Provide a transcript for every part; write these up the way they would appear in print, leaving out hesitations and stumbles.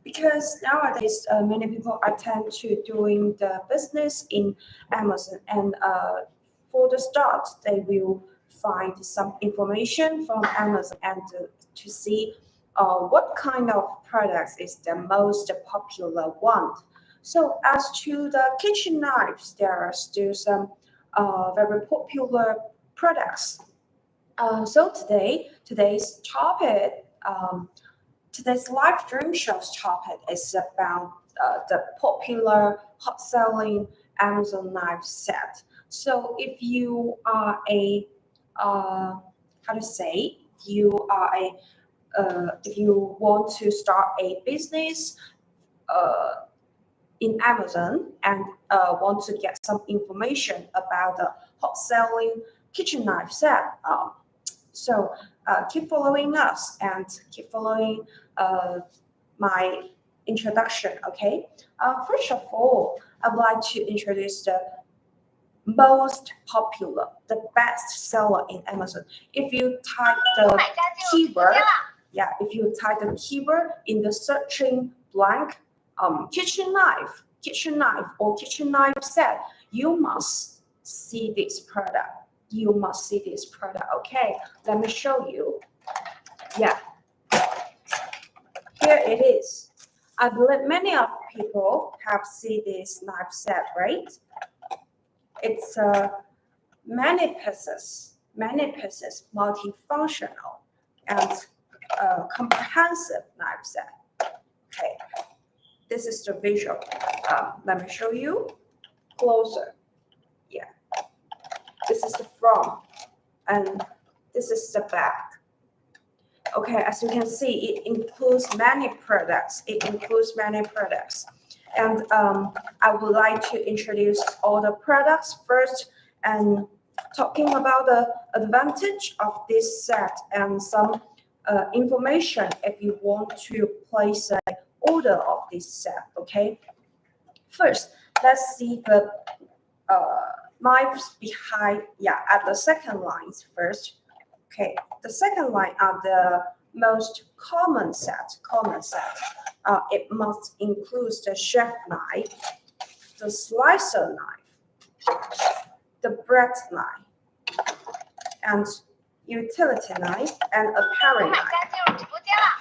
because nowadays many people attend to doing the business in Amazon, and for the start they will find some information from Amazon and to see what kind of products is the most popular one. So as to the kitchen knives, there are still some very popular products. So today's topic, today's live stream show's topic is about the popular hot-selling Amazon knife set. So if you are a how to say, if you want to start a business in Amazon and want to get some information about the hot-selling kitchen knife set, so keep following us and keep following my introduction. Okay. First of all, I'd like to introduce the most popular, the best seller in Amazon. If you type the keyword, if you type the keyword in the searching blank, kitchen knife, or kitchen knife set, you must see this product. You must see this product. Okay, let me show you. Yeah, here it is. I believe many of people have seen this knife set, right? It's many pieces, multifunctional and comprehensive knife set. Okay, this is the visual. Let me show you closer. Yeah, this is the front, and this is the back. Okay, as you can see, it includes many products. And I would like to introduce all the products first, and talking about the advantage of this set and some information if you want to place an order of this set. Okay, first let's see the knives behind. Yeah, at the second lines first. Okay, the second line are the most common set. It must include the chef knife, the slicer knife, the bread knife, and utility knife, and a paring knife.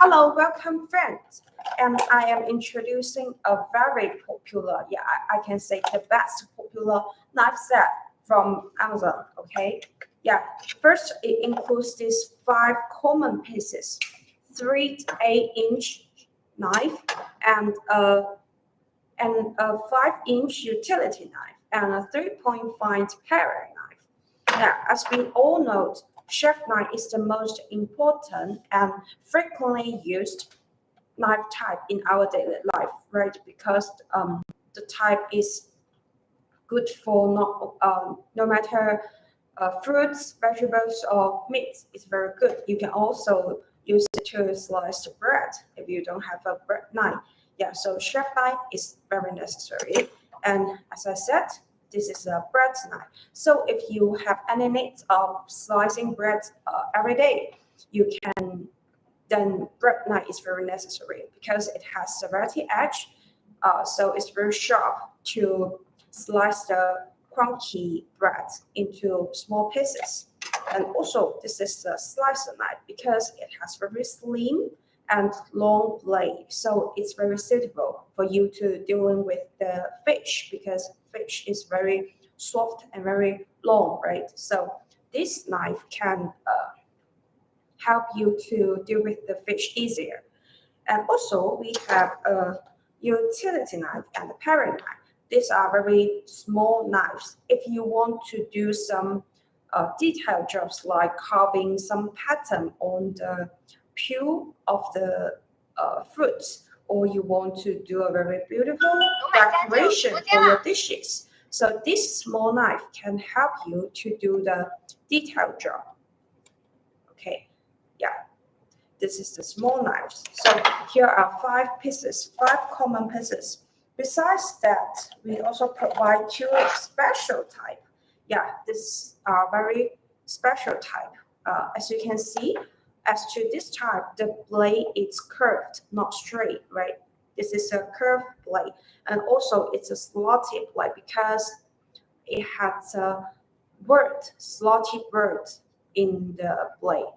Hello, welcome friends. And I am introducing a very popular, I can say the best popular knife set from Amazon. Okay. Yeah, first it includes these 5 common pieces: 3 8-inch knife, and a 5-inch utility knife, and a 3.5 paring knife. Now, as we all know, chef knife is the most important and frequently used knife type in our daily life, right? Because the type is good for no matter fruits, vegetables, or meats. It's very good. You can also use it to slice the bread if you don't have a bread knife. Yeah, so chef knife is very necessary. And as I said, this is a bread knife. So if you have any needs of slicing bread every day, you can. Then bread knife is very necessary because it has a vertical edge, so it's very sharp to slice the crunchy bread into small pieces. And also, this is a slicer knife because it has very slim and long blade, so it's very suitable for you to dealing with the fish, because fish is very soft and very long, right? So this knife can help you to deal with the fish easier. And also, we have a utility knife and a paring knife. These are very small knives. If you want to do some detailed jobs like carving some pattern on the peel of the fruits, or you want to do a very beautiful decoration for your dishes. So this small knife can help you to do the detailed job. Okay, yeah. This is the small knives. So here are 5 pieces, 5 common pieces. Besides that, we also provide 2 special type. Yeah, this are very special type. As you can see, as to this type, the blade is curved, not straight, right? This is a curved blade, and also it's a slotted blade because it has a slotted word in the blade.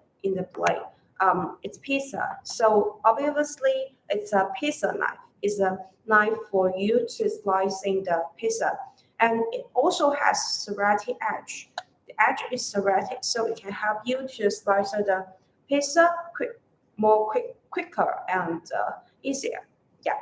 It's pizza. So obviously, it's a pizza knife. It's a knife for you to slicing the pizza, and it also has serrated edge. The edge is serrated, so it can help you to slice the pizza quicker and easier. Yeah.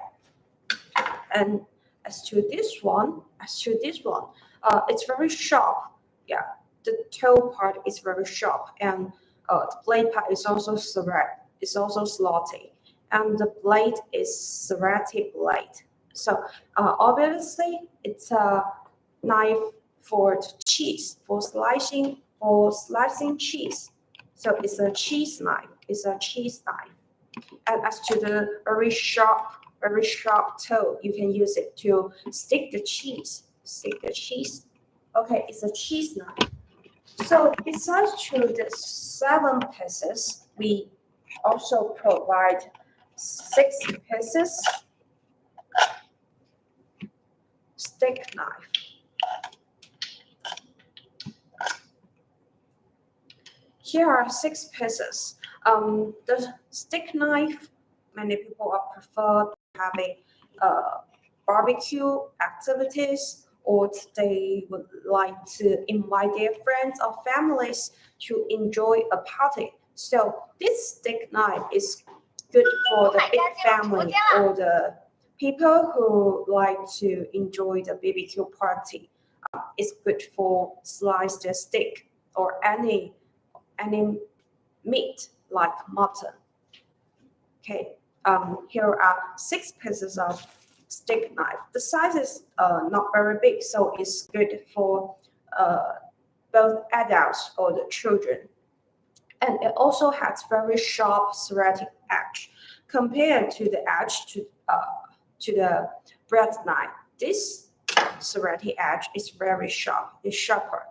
And as to this one, it's very sharp. Yeah, the toe part is very sharp, and the blade part is also it's also slotty, and the blade is serrated blade. So obviously, it's a knife for cheese, for slicing cheese. So it's a cheese knife. It's a cheese knife. And as to the very sharp toe, you can use it to stick the cheese. Okay, it's a cheese knife. So besides to the 7 pieces, we also provide 6 pieces stick knife. Here are 6 pieces. The stick knife, many people prefer having barbecue activities, or they would like to invite their friends or families to enjoy a party. So this stick knife is good for the big family or the people who like to enjoy the BBQ party. It's good for sliced steak or any meat like mutton. Okay, here are 6 pieces of stick knife. The size is not very big, so it's good for both adults or the children. And it also has very sharp serrated edge compared to the edge to the bread knife. This serrated edge is very sharp. It's sharper.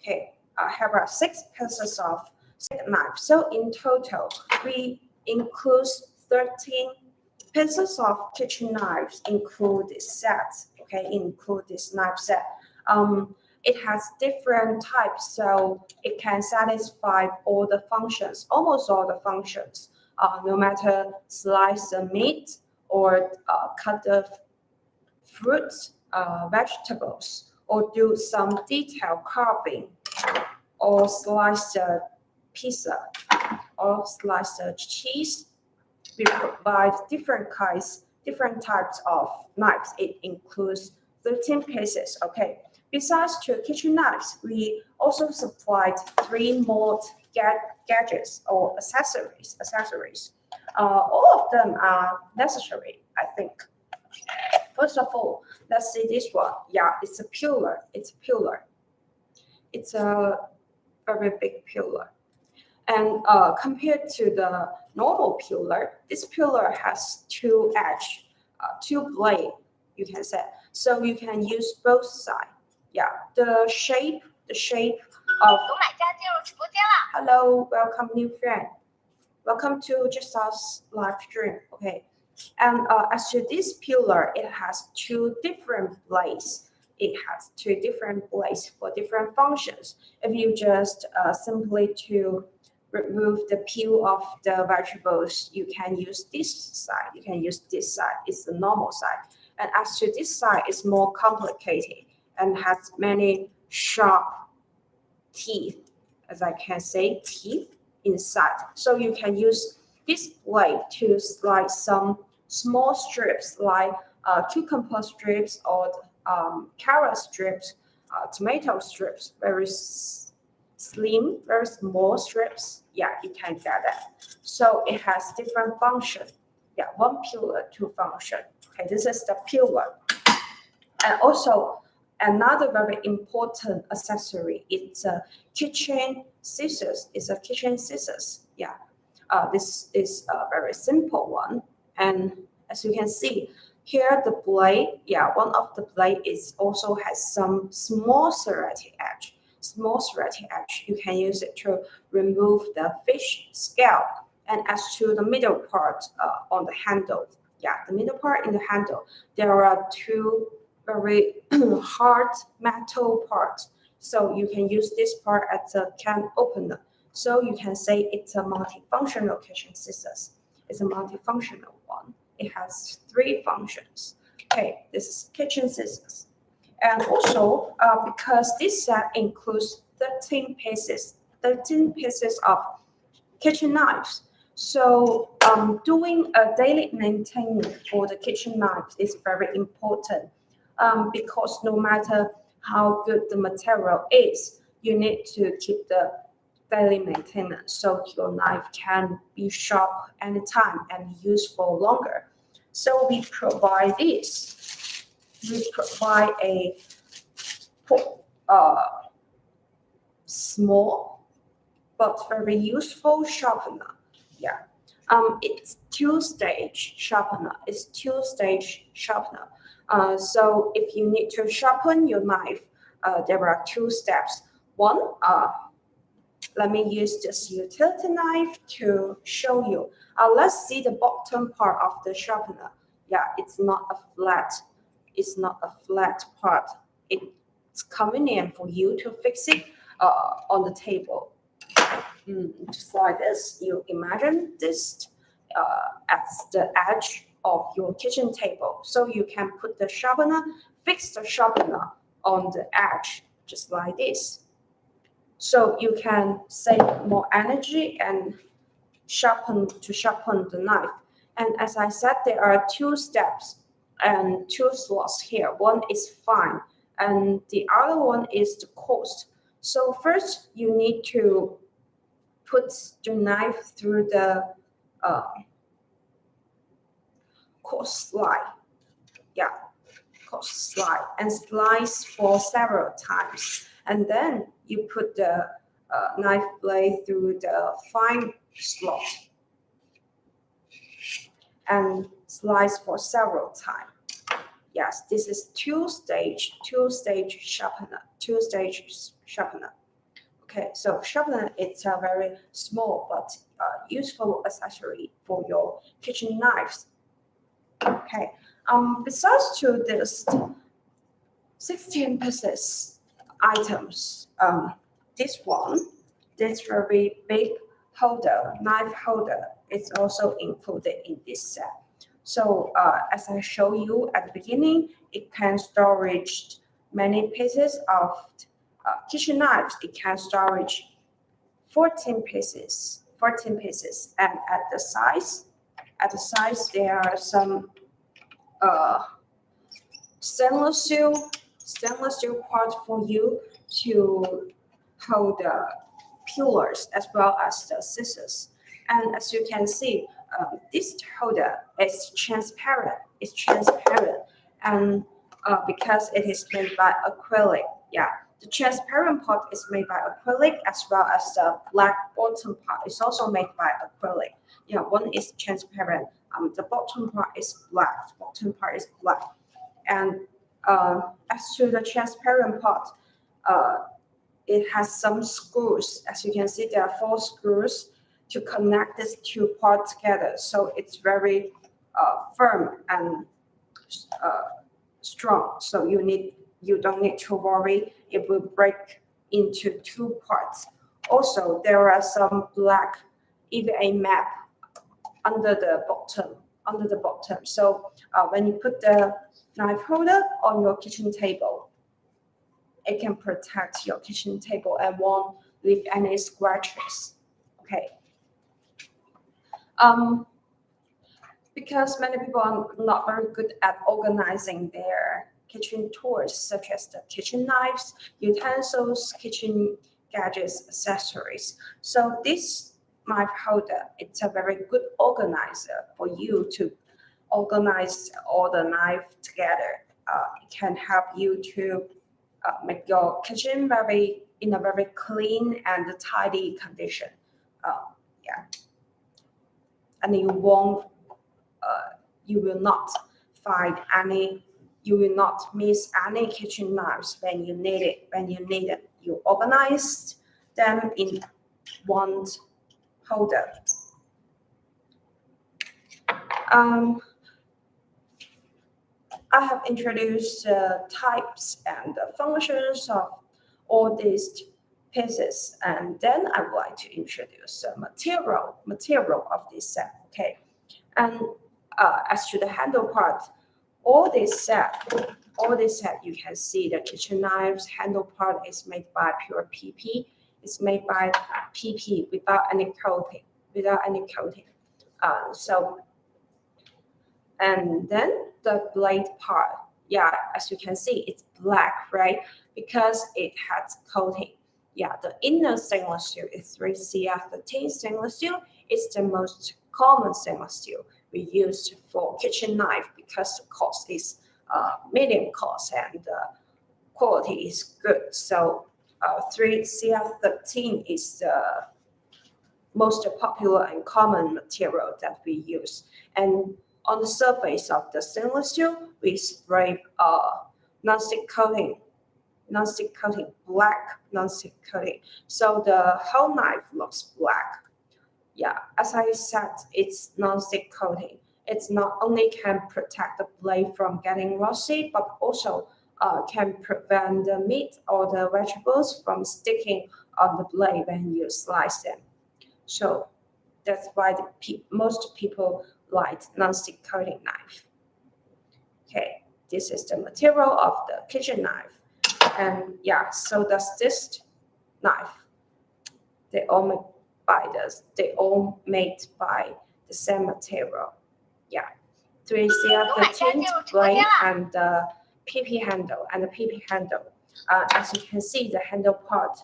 Okay, I have 6 pieces of stick knife. So in total, we include 13 pieces of kitchen knives. Include this set. Okay, include this knife set. It has different types, so it can satisfy all the functions, almost all the functions. No matter slice the meat or cut the fruits, vegetables, or do some detailed carving, or slice the pizza, or slice the cheese. We provide different types of knives. It includes 13 pieces. Okay. Besides 2 kitchen knives, we also supplied 3 more gadgets or accessories. All of them are necessary, I think. First of all, let's see this one. Yeah, it's a peeler. It's a very big peeler. And compared to the normal peeler, this peeler has 2 edge, 2 blade, you can say. So you can use both sides. Yeah, the shape of. Hello, welcome new friend. Welcome to Just Us live stream. Okay, and as to this peeler, it has 2 different blades. It has 2 different blades for different functions. If you just simply to remove the peel of the vegetables, you can use this side. You can use this side. It's the normal side. And as to this side, it's more complicated and has many sharp teeth, as I can say, teeth inside. So you can use this blade to slice some small strips like cucumber strips or carrot strips, tomato strips, very slim, very small strips. Yeah, you can get that. So it has different function. Yeah, 1 peeler, 2 function. Okay, this is the peeler. And also another very important accessory is kitchen scissors. It's a kitchen scissors. Yeah, this is a very simple one. And as you can see here, the blade. Yeah, one of the blade is also has some small serrated edge. You can use it to remove the fish scalp. And as to the middle part on the handle, the middle part in the handle, there are two very hard metal parts. So you can use this part as a can opener. So you can say it's a multifunctional kitchen scissors. It's a multifunctional one. It has 3 functions. Okay, this is kitchen scissors. And also, because this set includes 13 pieces of kitchen knives. So doing a daily maintenance for the kitchen knives is very important because no matter how good the material is, you need to keep the daily maintenance so your knife can be sharp anytime and used for longer. So we provide this. We provide a small but very useful sharpener. Yeah. It's two-stage sharpener. It's two-stage sharpener. So if you need to sharpen your knife, there are 2 steps. One, let me use this utility knife to show you. Let's see the bottom part of the sharpener. Yeah, it's not a flat part. It's convenient for you to fix it on the table. Just like this, you imagine this at the edge of your kitchen table. So you can put the sharpener, fix the sharpener on the edge, just like this. So you can save more energy and sharpen the knife. And as I said, there are 2 steps and 2 slots here. One is fine, and the other one is the cost. So first, you need to put the knife through the coarse slide. Yeah, coarse slide, and slice for several times. And then you put the knife blade through the fine slot and slice for several times. Yes, this is two-stage sharpener. Okay, so sharpener is a very small but useful accessory for your kitchen knives. Okay, besides to this 16 pieces items, this very big knife holder, is also included in this set. So as I show you at the beginning, it can storage many pieces of kitchen knives. It can storage 14 pieces, and at the size there are some stainless steel part for you to hold the peelers as well as the scissors. And as you can see, this holder is transparent. It's transparent, and because it is made by acrylic. Yeah, the transparent part is made by acrylic, as well as the black bottom part is also made by acrylic. Yeah, one is transparent. The bottom part is black. And as to the transparent part, it has some screws. As you can see, there are 4 screws to connect these 2 parts together. So it's very firm and strong. So you don't need to worry it will break into 2 parts. Also, there are some black EVA map under the bottom. So when you put the knife holder on your kitchen table, it can protect your kitchen table and won't leave any scratches. Okay. Because many people are not very good at organizing their kitchen tools, such as the kitchen knives, utensils, kitchen gadgets, accessories. So this knife holder, it's a very good organizer for you to organize all the knife together. It can help you to make your kitchen in a very clean and tidy condition. Yeah, and you will not you will not miss any kitchen knives when you need it. You organize them in one holder. I have introduced types and the functions of all these pieces, and then I would like to introduce the material of this set. Okay, and as to the handle part, all this set, you can see the kitchen knives handle part is made by pure PP. It's made by PP without any coating, So, and then the blade part, yeah, as you can see, it's black, right? Because it has coating. Yeah, the inner stainless steel is 3CF13 stainless steel. It's the most common stainless steel we use for kitchen knife because the cost is medium cost and the quality is good. So 3CF13 is the most popular and common material that we use. And on the surface of the stainless steel, we spray non-stick coating, black non-stick coating. So the whole knife looks black. Yeah, as I said, it's non-stick coating. It's not only can protect the blade from getting rusty, but also can prevent the meat or the vegetables from sticking on the blade when you slice them. So that's why most people like non-stick coating knife. Okay, this is the material of the kitchen knife. And yeah, so does this knife. They all made by the same material. Yeah, 3CF13 blade and the PP handle as you can see, the handle part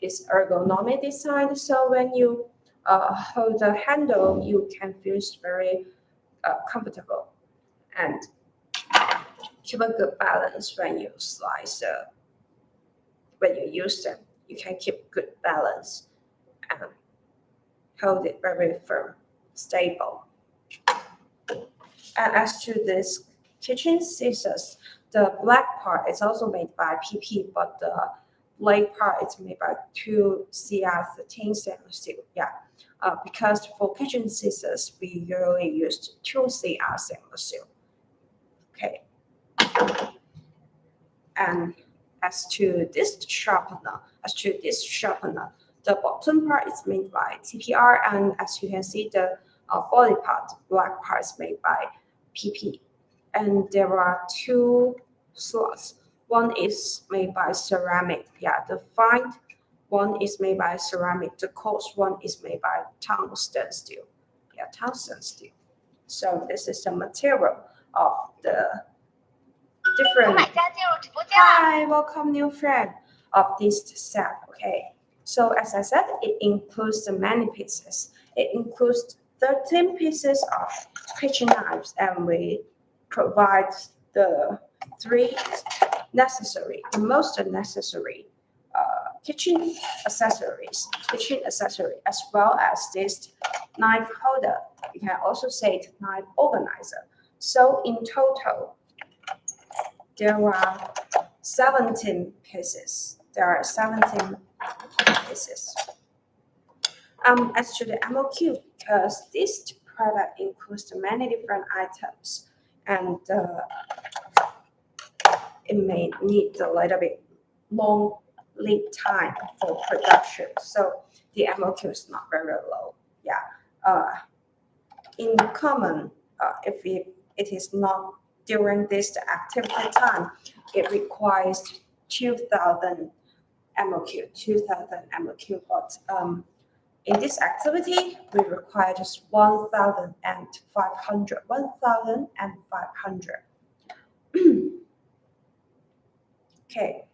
is ergonomic design. So when you hold the handle, you can feel very comfortable and keep a good balance when you slice. When you use them, you can keep good balance and hold it very firm, stable. And as to this kitchen scissors, the black part is also made by PP, but the blade part is made by 2CR13 stainless steel. Yeah, because for kitchen scissors, we usually use 2CR stainless steel. Okay. And as to this sharpener, the bottom part is made by TPR, and as you can see, the body part, the black part is made by PP. And there are two slots. One is made by ceramic. Yeah, the fine one is made by ceramic. The coarse one is made by tungsten steel. Yeah, tungsten steel. So this is the material of the different. Hi, welcome new friend of this set. Okay, so as I said, it includes the many pieces. It includes 13 pieces of kitchen knives, and we provide the the most necessary kitchen accessories, as well as this knife holder. You can also say it knife organizer. So in total, there are 17 pieces. As to the MOQ, because this product includes many different items, and it may need a little bit long lead time for production. So the MOQ is not very low. Yeah. In common, if it is not during this activity time, it requires 2,000 MOQ. But in this activity, we require just 1,500. Okay,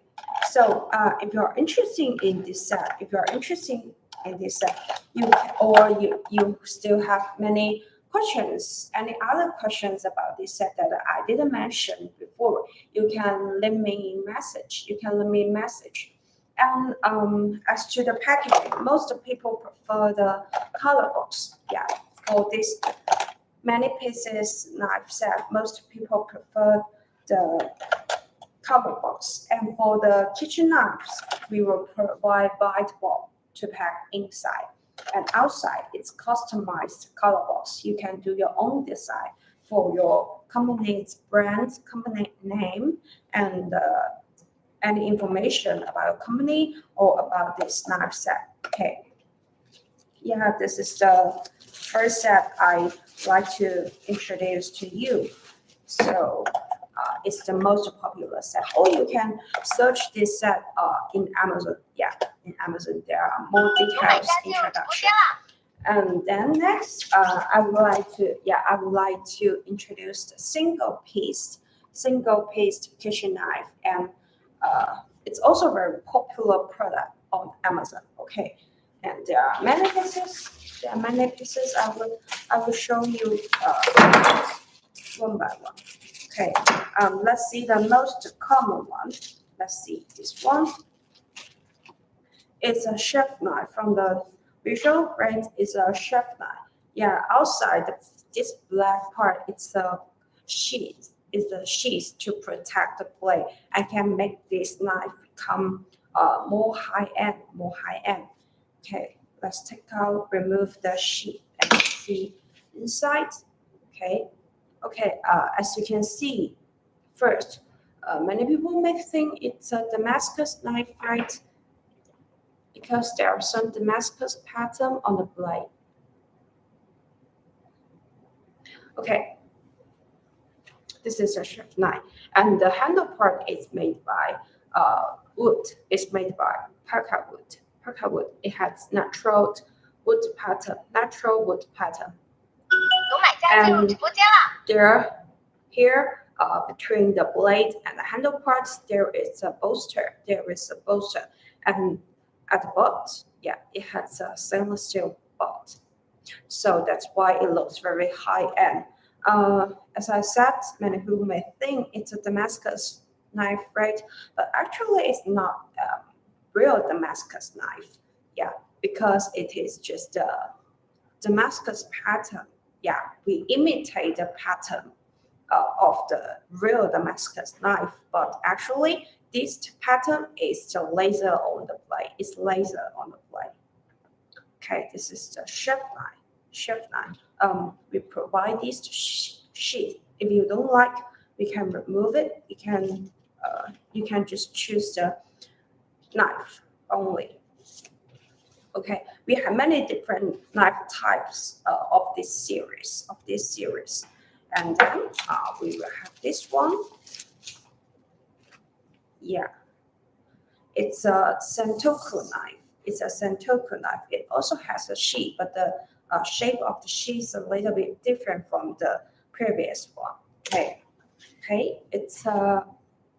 so if you're interested in this set, you still have many questions, any other questions about this set that I didn't mention before, you can leave me a message. And as to the packaging, most people prefer the color box. Yeah, for this many pieces knife set, most people prefer the color box. And for the kitchen knives, we will provide white wall to pack inside. And outside, it's customized color box. You can do your own design for your company's brand, company name, and any information about a company or about this knife set. Okay. Yeah, this is the first set I like to introduce to you. So it's the most popular set. Or you can search this set in Amazon. Yeah, in Amazon there are more details introduction. And then next, I would like to introduce the single piece kitchen knife, and it's also a very popular product on Amazon. Okay, and there are many pieces. I will show you one by one. Okay, let's see the most common one. Let's see this one. It's a chef knife. From the visual, right? It's a chef knife. Yeah, outside this black part, it's a sheath. It's a sheath to protect the blade. I can make this knife become more high end. Okay, let's remove the sheath and see inside. Okay, as you can see, first, many people may think it's a Damascus knife, right? Because there are some Damascus pattern on the blade. Okay, this is a chef knife, and the handle part is made by wood. It's made by Parka wood. It has natural wood pattern. And here between the blade and the handle parts, there is a bolster. And at the bottom, yeah, it has a stainless steel butt. So that's why it looks very high end. As I said, many people may think it's a Damascus knife, right? But actually, it's not a real Damascus knife. Yeah, because it is just a Damascus pattern. Yeah, we imitate the pattern of the real Damascus knife, but actually this pattern is the laser on the blade. It's laser on the blade. Okay, this is the chef knife. We provide this sheath. If you don't like, we can remove it. You can just choose the knife only. Okay, we have many different knife types of this series. And then we will have this one. Yeah, it's a Santoku knife. It also has a sheath, but the shape of the sheath is a little bit different from the previous one. Okay, it's a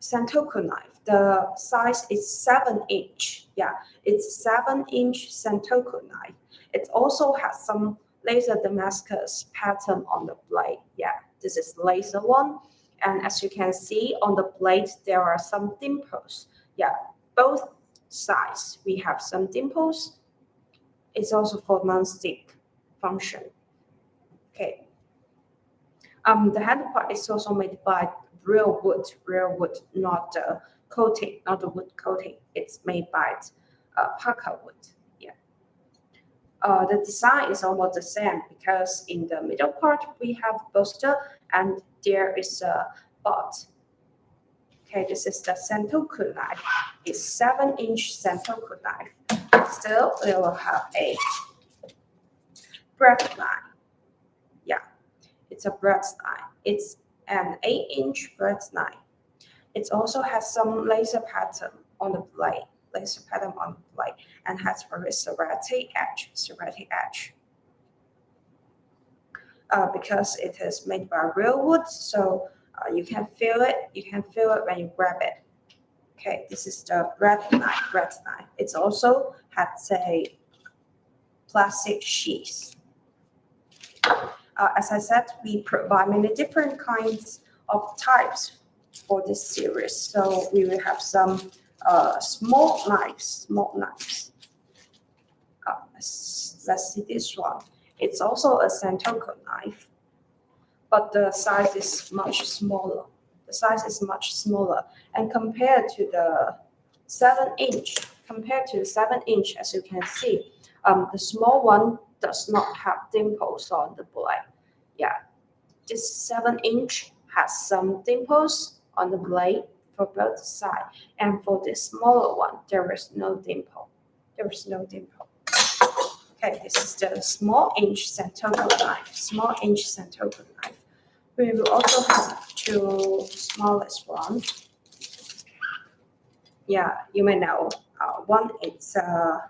Santoku knife. The size is 7-inch. Yeah, it's 7-inch Santoku knife. It also has some laser Damascus pattern on the blade. Yeah, this is laser one. And as you can see on the blade, there are some dimples. Yeah, both sides we have some dimples. It's also for non-stick function. Okay. The handle part is also made by real wood, not the coating, not the wood coating. It's made by Parka wood. Yeah. The design is almost the same because in the middle part we have bolster and there is a butt. Okay, this is the Santoku knife. It's 7-inch Santoku knife. Still, we will have a breadth knife. Yeah, it's a breadth knife. It's an 8-inch breadth knife. It also has some laser pattern on the blade. And has very serrated edge. Because it is made by real wood, so you can feel it. You can feel it when you grab it. Okay, this is the breadth knife. It also has a plastic sheath. As I said, we provide many different kinds of types for this series. So we will have some small knives. Let's see this one. It's also a Santoku knife, but the size is much smaller. And compared to the 7-inch, as you can see, the small one does not have dimples on the blade. Yeah, this 7-inch has some dimples on the blade for both sides. And for the smaller one, there is no dimple. There is no dimple. Okay, this is the small inch Santoku knife. Small inch Santoku knife. We will also have two smallest ones. Yeah, you may know. One is a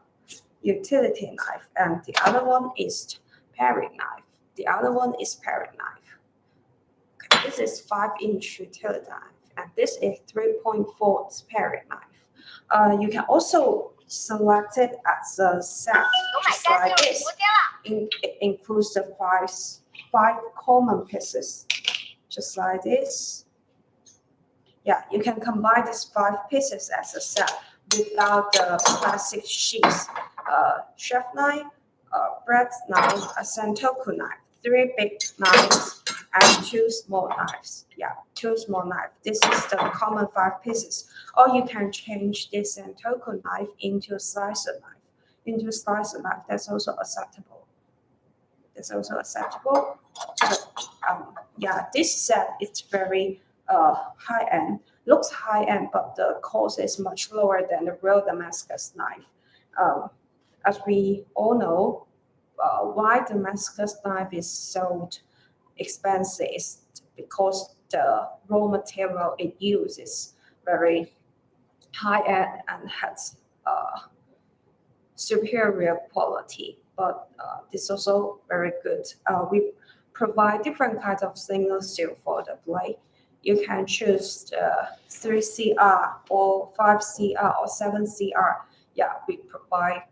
utility knife, and the other one is paring knife. The other one is paring knife. Okay, this is 5-inch utility knife, and this is 3.4 paring knife. You can also select it as a set, just like this. It includes the five common pieces, just like this. Yeah, you can combine these 5 pieces as a set without the plastic sheets. Chef knife, bread knife, a Santoku knife, 3 big knives, and 2 small knives. Yeah, 2 small knives. This is the common 5 pieces. Or you can change this Santoku knife into a slicer knife. Into a slicer knife, that's also acceptable. That's also acceptable. So, yeah, this set is very high end. Looks high end, but the cost is much lower than the real Damascus knife. As we all know, why Damascus knife is so expensive is because the raw material it uses very high end and has superior quality. But this also very good. We provide different kinds of stainless steel for the blade. You can choose 3CR or 5CR or 7CR. Yeah, we provide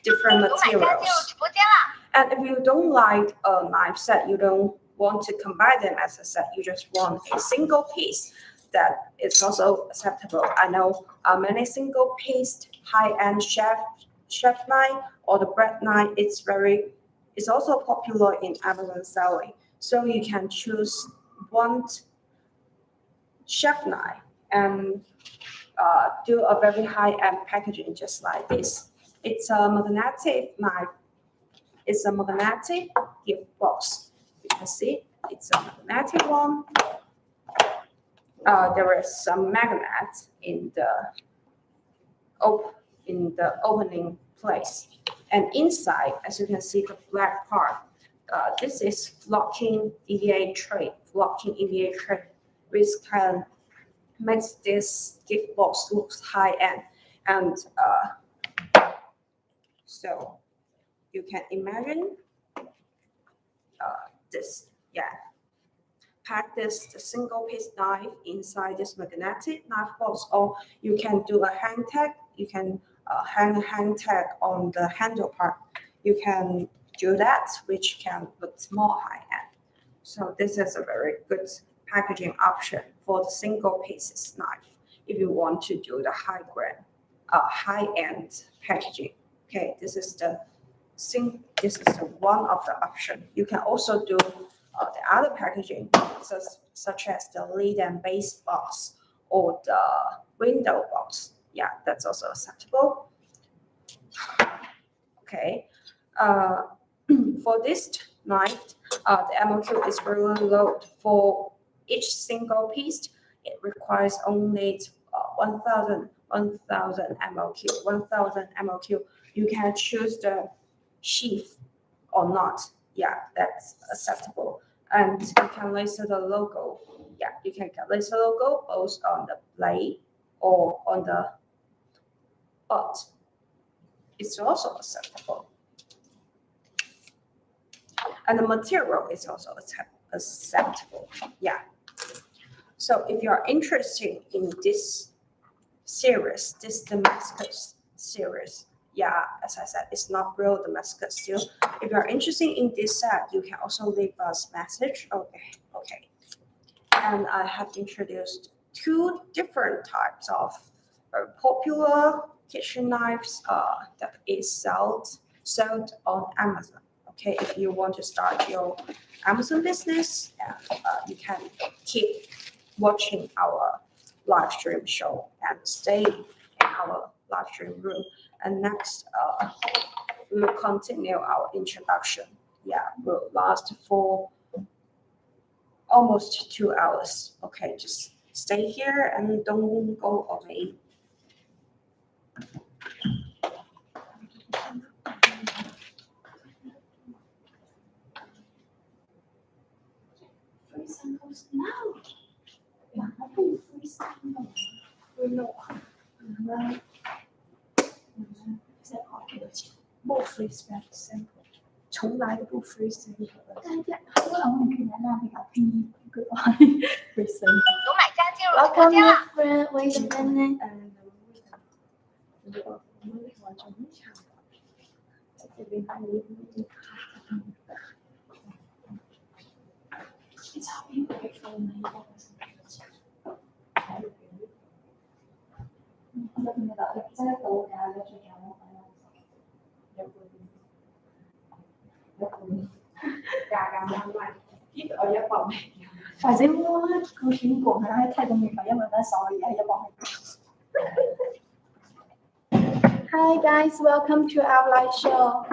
different materials. And if you don't like a knife set, you don't want to combine them as a set, you just want a single piece, that is also acceptable. I know many single piece high-end chef knife or the bread knife, it's also popular in Amazon selling. So you can choose one chef knife and do a very high-end packaging just like this. It's a magnetic knife. It's a magnetic gift box. You can see it's a magnetic one. There is some magnet in the opening place, and inside, as you can see, the black part. This is locking EVA tray. Locking EVA tray, which can makes this gift box looks high end, and so you can imagine this. Yeah, pack this the single piece knife inside this magnetic knife box, or you can do a hang tag. You can hang a hang tag on the handle part. You can do that, which can look more high end. So this is a very good packaging option for the single pieces knife if you want to do the high end packaging. Okay, this is the one of the option. You can also do the other packaging, such as the lid and base box or the window box. Yeah, that's also acceptable. Okay, for this knife, the MOQ is very low. For each single piece, it requires only 1,000 MOQ. 1,000 MOQ. You can choose the sheath or not. Yeah, that's acceptable. And you can laser the logo. Yeah, you can get laser logo both on the blade or on the butt. It's also acceptable. And the material is also acceptable. Yeah. So if you are interested in this series, this Damascus series, yeah, as I said, it's not real Damascus steel. If you're interested in this set, you can also leave us message. Okay. And I have introduced 2 different types of popular kitchen knives that is sold on Amazon. Okay, if you want to start your Amazon business, you can keep watching our live stream show and stay in our live stream room. And next, we'll continue our introduction. Yeah, will last for almost 2 hours. Okay, just stay here and don't go away. Free samples now. Yeah, I think free samples. We know. 在跑这个钱，不 free sample， 从来不 free sample。我可以来那里搞拼音个 free sample。有买家进入直播间了。 friend, wait a minute. 完全没抢到，这边还有一个。It's how you pay for the money. 反正我高興過，係喺泰國面因為咧所以係一個。Hi guys, welcome to our live show.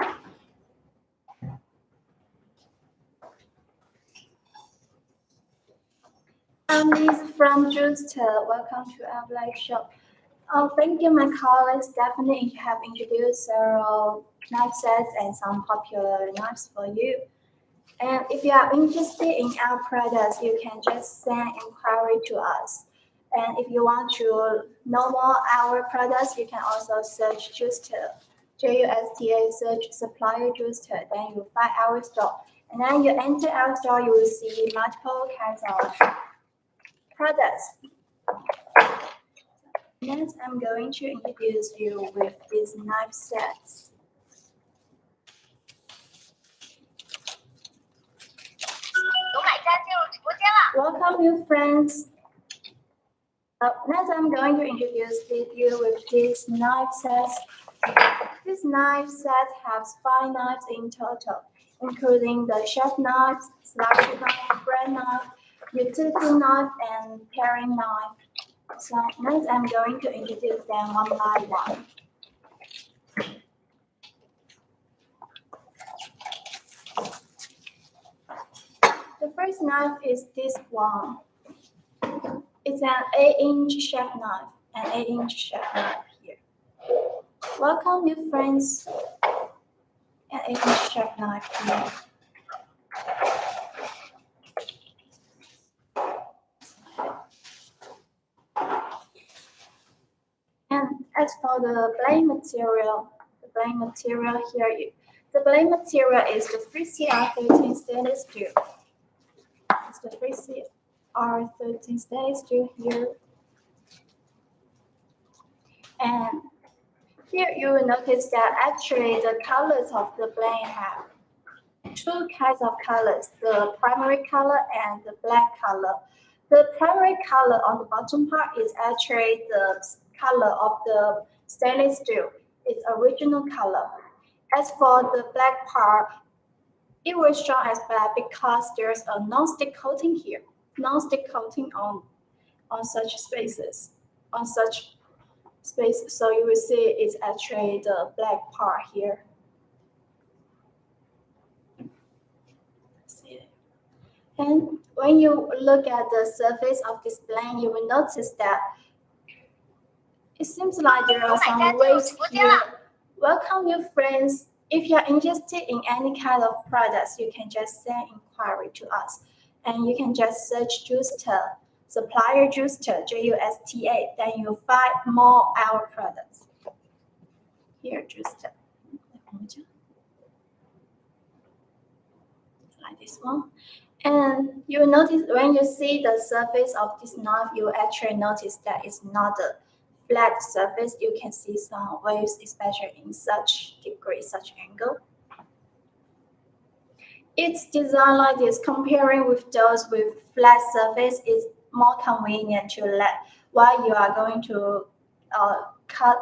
I'm Liz from Juster. Welcome to our live show. Thank you, my colleagues. Definitely have introduced several knife sets and some popular knives for you. And if you are interested in our products, you can just send inquiry to us. And if you want to know more our products, you can also search Juster, Justa, search supplier Juster. Then you will find our store. And then you enter our store, you will see multiple kinds of products. Next, I'm going to introduce you with these knife sets. Welcome, new friends. Next, I'm going to introduce you with these knife sets. This knife set has 5 knives in total, including the chef knife, slicer knife, bread knife, utility knife, and paring knife. So next, I'm going to introduce them one by one. The first knife is this one. It's an 8-inch chef knife, an 8-inch chef knife here. Welcome, new friends. An 8-inch chef knife here. And as for the blade material, here, the blade material is the 3CR13 stainless steel. It's the 3CR13 stainless steel here. And here you will notice that actually the colors of the blade have 2 kinds of colors, the primary color and the black color. The primary color on the bottom part is actually the color of the stainless steel, its original color. As for the black part, it was shown as black because there's a non-stick coating here, non-stick coating on such spaces, so you will see it's actually the black part here. See it. And when you look at the surface of this blade, you will notice that it seems like there are some waves here. Welcome, new friends. If you're interested in any kind of products, you can just send inquiry to us. And you can just search Justa, supplier Justa, Justa. Then you'll find more our products. Here, Justa. Like this one. And you will notice when you see the surface of this knife, you will actually notice that it's not a flat surface. You can see some waves, especially in such degree, such angle. It's designed like this. Comparing with those with flat surface is more convenient to let while you are going to cut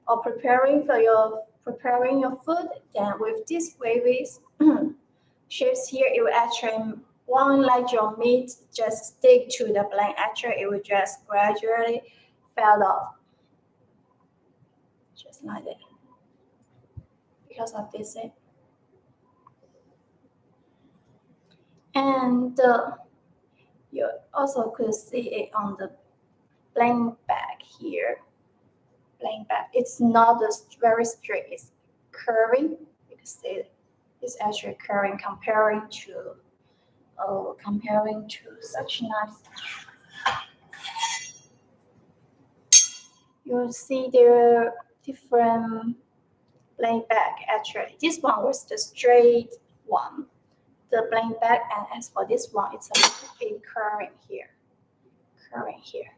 or preparing your food. Then with these wavy shapes here, it will actually won't let your meat just stick to the blade. Actually, it will just gradually fell off, just like that, because of this. And You also could see it on the blank back here. Blank back. It's not very straight. It's curving. You can see it's actually curving comparing to such knives. You'll see there are different blank back actually. This one was the straight one, the blank back, and as for this one, it's a little bit curving here. Curving here.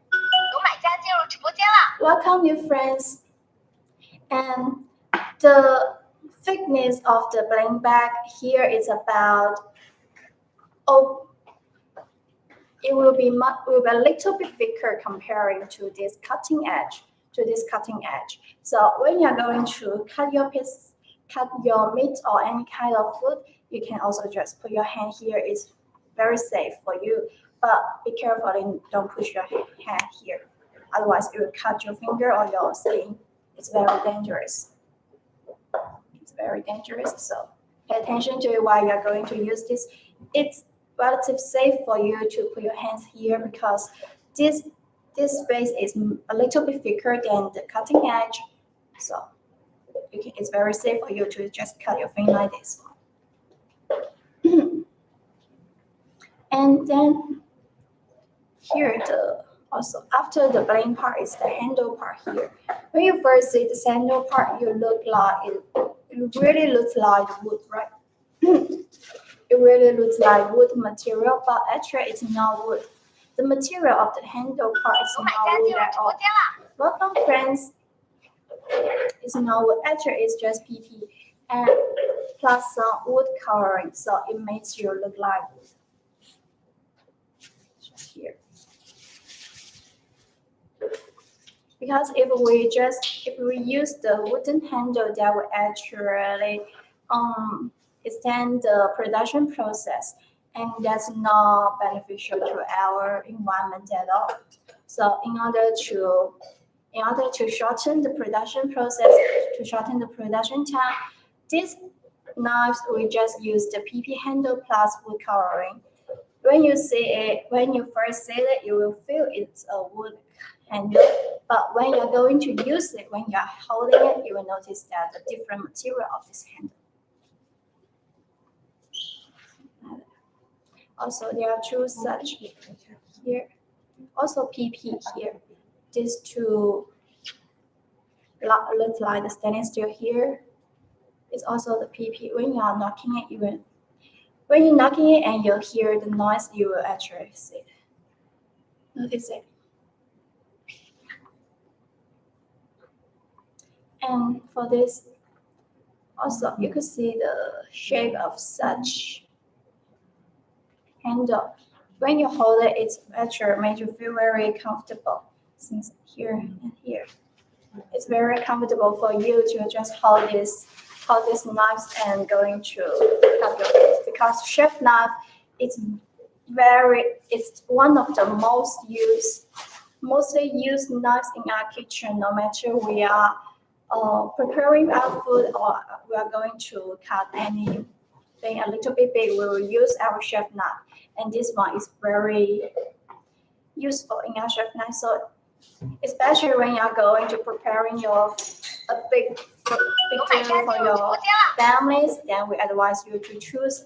有买家进入直播间了。 Welcome, new friends. And the thickness of the blank back here is about it will be a little bit thicker comparing to this cutting edge. So when you're going to cut your meat or any kind of food, you can also just put your hand here. It's very safe for you, but be careful and don't push your hand here. Otherwise, it will cut your finger or your skin. It's very dangerous. So pay attention to it while you are going to use this. It's relatively safe for you to put your hands here because this space is a little bit thicker than the cutting edge. So it's very safe for you to just cut your finger like this. And then here also after the blade part is the handle part here. When you first see the handle part, it really looks like wood, right? It really looks like wood material, but actually it's not wood. The material of the handle part is 有买 not 家进 wood 入 at 直播 all. 间了。 Welcome, friends. It's not wood. Actually, it's just PP and plus some wood coloring, so it makes you look like wood. Just here. Because if we use the wooden handle, that will actually extend the production process, and that's not beneficial to our environment at all. So in order to shorten the production process, to shorten the production time, these knives we just use the PP handle plus wood coloring. When you first see it, you will feel it's a wood handle, but when you're going to use it, when you're holding it, you will notice that the different material of this handle. Also, there are two such here. Also PP here. These two look like the stainless steel here. It's also the PP. When you are knocking it, when you're knocking it and you hear the noise, you will actually see it. Notice it. And for this, also you could see the shape of such handle. When you hold it, it's actually made you feel very comfortable. Since here and here, it's very comfortable for you to just hold these knives and going to cut your face. Because chef knife, it's one of the mostly used knives in our kitchen. No matter we are preparing our food or we are going to cut anything a little bit big, we will use our chef knife. And this one is very useful in our chef knife. So especially when you are going to preparing a big dinner for your families, then we advise you to choose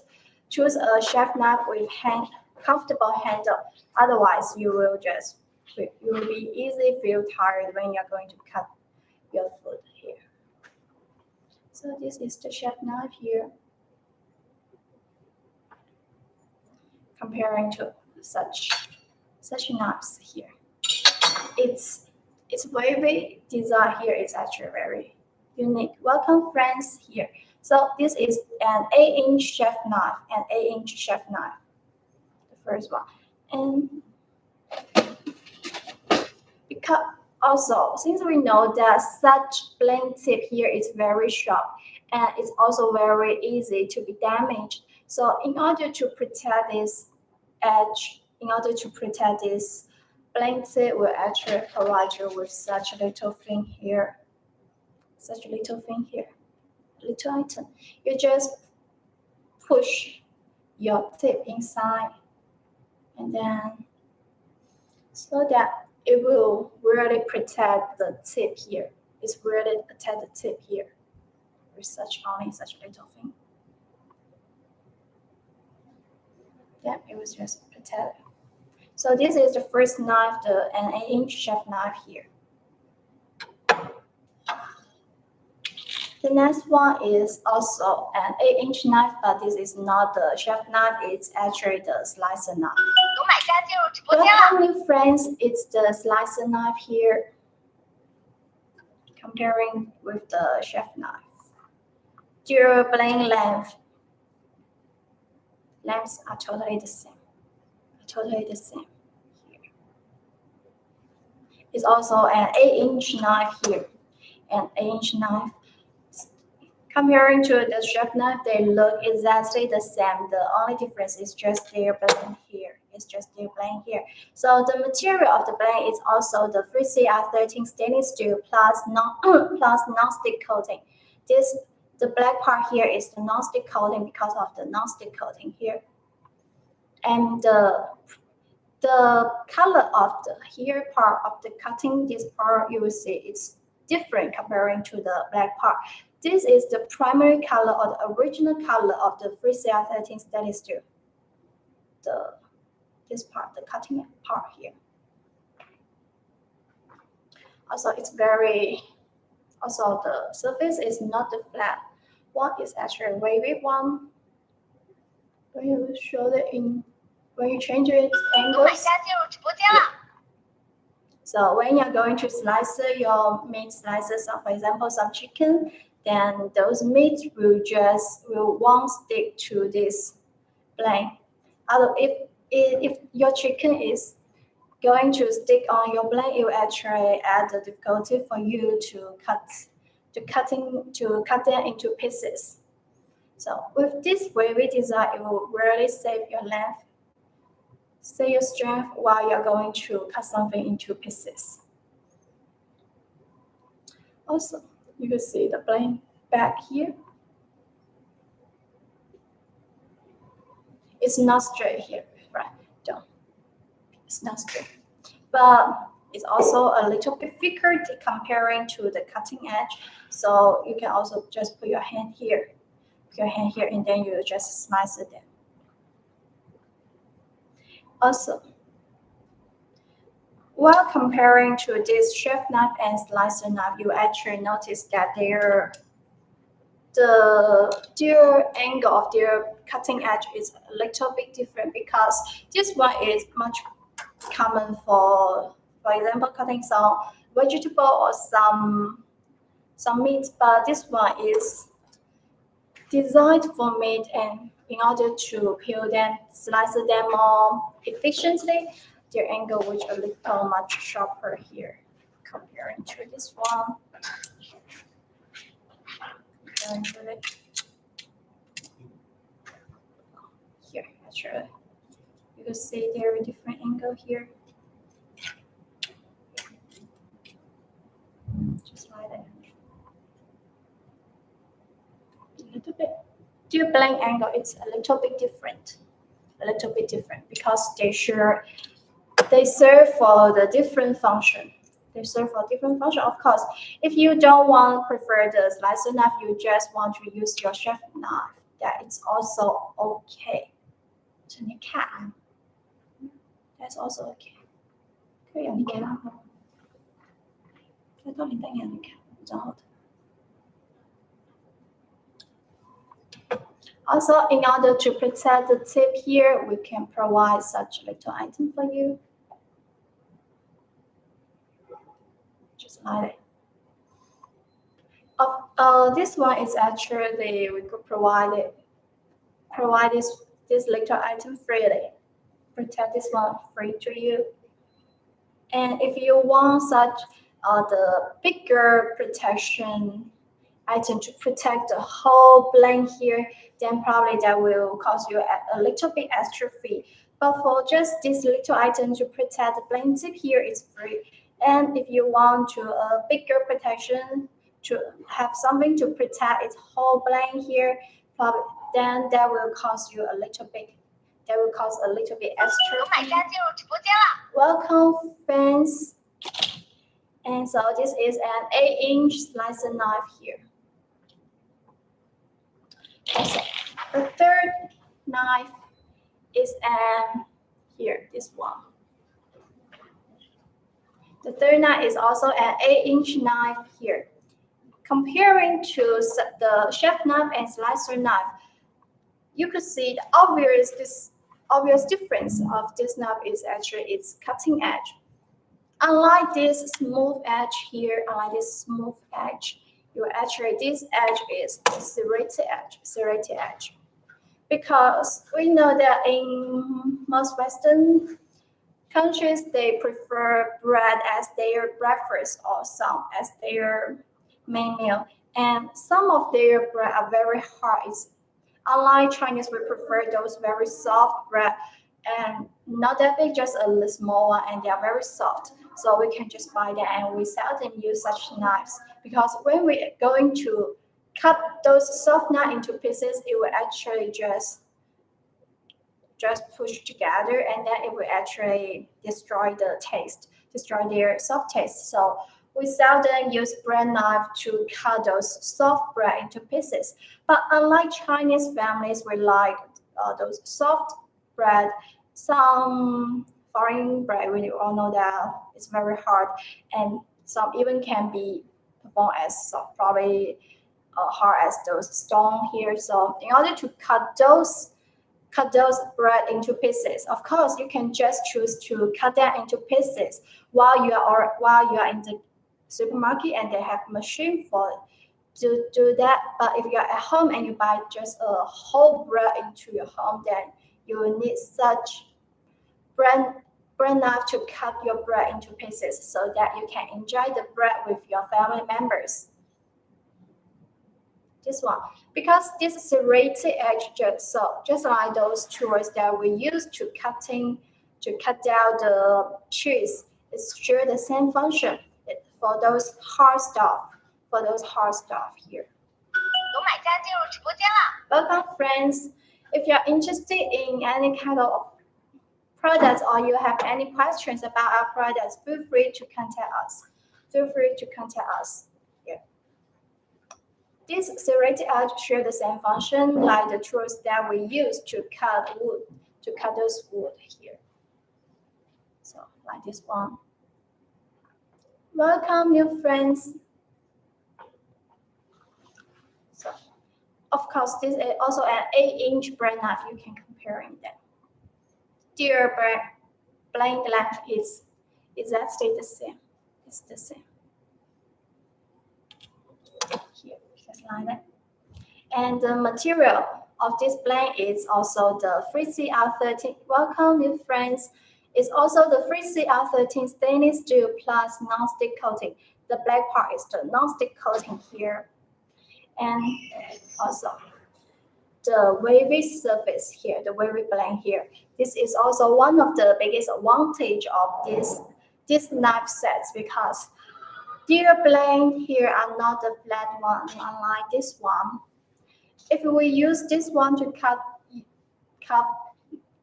a chef knife with comfortable handle. Otherwise, you will be easily feel tired when you are going to cut your food here. So this is the chef knife here. Comparing to such knives here, its wavy design here is actually very unique. Welcome, friends, here. So this is an 8-inch chef knife, the first one. And because also, since we know that such blade tip here is very sharp and it's also very easy to be damaged. So in order to protect this edge, in order to protect this blade tip, will actually provide you with such a little thing here. Little item. You just push your tip inside and then so that it will really protect the tip here. It's really protect the tip here with such a little thing. Yeah, it was just protected. So this is the first knife, an 8-inch chef knife here. The next one is also an 8-inch knife, but this is not the chef knife, it's actually the slicer knife. 有买家进入直播间了。 Welcome new friends, it's the slicer knife here. Comparing with the chef knife. Dual blade lengths are totally the same. Here. It's also an 8-inch knife here. An 8-inch knife. Comparing to the chef knife, they look exactly the same. The only difference is just their blade here. So the material of the blade is also the 3CR13 stainless steel plus non-stick coating. The black part here is the non-stick coating because of the non-stick coating here. And the color of the here part of the cutting, this part you will see it's different comparing to the black part. This is the primary color or the original color of the 3CR13 stainless steel. This part, the cutting part here. Also, the surface is not the flat one, is actually a wavy one. When you change its 有买 angles. 家进入直播间了。 So when you're going to slice your meat slices, for example, some chicken, then those meats will won't stick to this blade. If your chicken is going to stick on your blade, it will actually add the difficulty for you to cut them into pieces. So with this wavy design, it will really save your length, save your strength while you're going to cut something into pieces. Also, you can see the blade back here. It's not straight here, right? It's not straight. But it's also a little bit thicker comparing to the cutting edge. So you can also just put your hand here. And then you just slice it in. Also, while comparing to this chef knife and slicer knife, you actually notice that their angle of their cutting edge is a little bit different because this one is much common for example, cutting some vegetable or some meat, but this one is designed for meat and in order to peel them, slice them more efficiently, their angle which a little much sharper here comparing to this one. Here, actually, you can see there are different angle here. Just like that. A little bit. Dual blade angle, it's a little bit different. Because they serve for the different function. Of course, if you don't prefer the slicer knife, you just want to use your chef knife, that is also okay. 这你看 That's also okay. 可以啊，你看。在这里等一下，你看，比较好的。Also, in order to protect the tip here, we can provide such a little item for you. Just like that. This one is actually, we could provide this little item freely. Protect this one free to you. And if you want such the bigger protection item to protect the whole blade here, then probably that will cost you a little bit extra fee. But for just this little item to protect the blade tip here, it's free. And if you want to a bigger protection to have something to protect its whole blade here, probably then that will cost you a little bit that will cost a little bit 有 extra. 买家进入直播间了。 Welcome, friends. And so this is an 8-inch slicer knife here. Also, the third knife is here, this one. The third knife is also an 8-inch knife here. Comparing to the chef knife and slicer knife, you could see the obvious difference of this knife is actually its cutting edge. Unlike this smooth edge here, this edge is serrated edge. Because we know that in most Western countries, they prefer bread as their breakfast or some as their main meal. And some of their bread are very hard. Unlike Chinese, we prefer those very soft bread and not that big, just a small one, and they are very soft. So we can just buy them, and we seldom use such knives because when we're going to cut those soft knives into pieces, it will actually just push together, and then it will actually destroy their soft taste. So we seldom use bread knife to cut those soft bread into pieces. But unlike Chinese families, we like those soft bread. Some foreign bread, we all know that it's very hard, and some even can be performed as soft, probably hard as those stone here. So in order to cut those bread into pieces, of course you can just choose to cut them into pieces while you are in the supermarket and they have machine to do that. But if you are at home and you buy just a whole bread into your home, then you will need such bread knife to cut your bread into pieces so that you can enjoy the bread with your family members. This one, because this serrated edge just like those tools that we use to cut down the cheese, it's sure the same function for those hard stuff here. 有买家进入直播间了。 Welcome, friends. If you're interested in any kind of products or you have any questions about our products, feel free to contact us. Yeah. This serrated edge share the same function like the tools that we use to cut those wood here. So like this one. Welcome, new friends. So, of course, this is also an 8-inch bread knife. You can comparing them. Their blade length is exactly the same. It's the same. Here, just like that. And the material of this blade is also the 3CR13. Welcome, new friends. It's also the 3CR13 stainless steel plus non-stick coating. The black part is the non-stick coating here. And also the wavy surface here, the wavy blade here. This is also one of the biggest advantage of this knife sets because their blade here are not the flat one, unlike this one. If we use this one to cut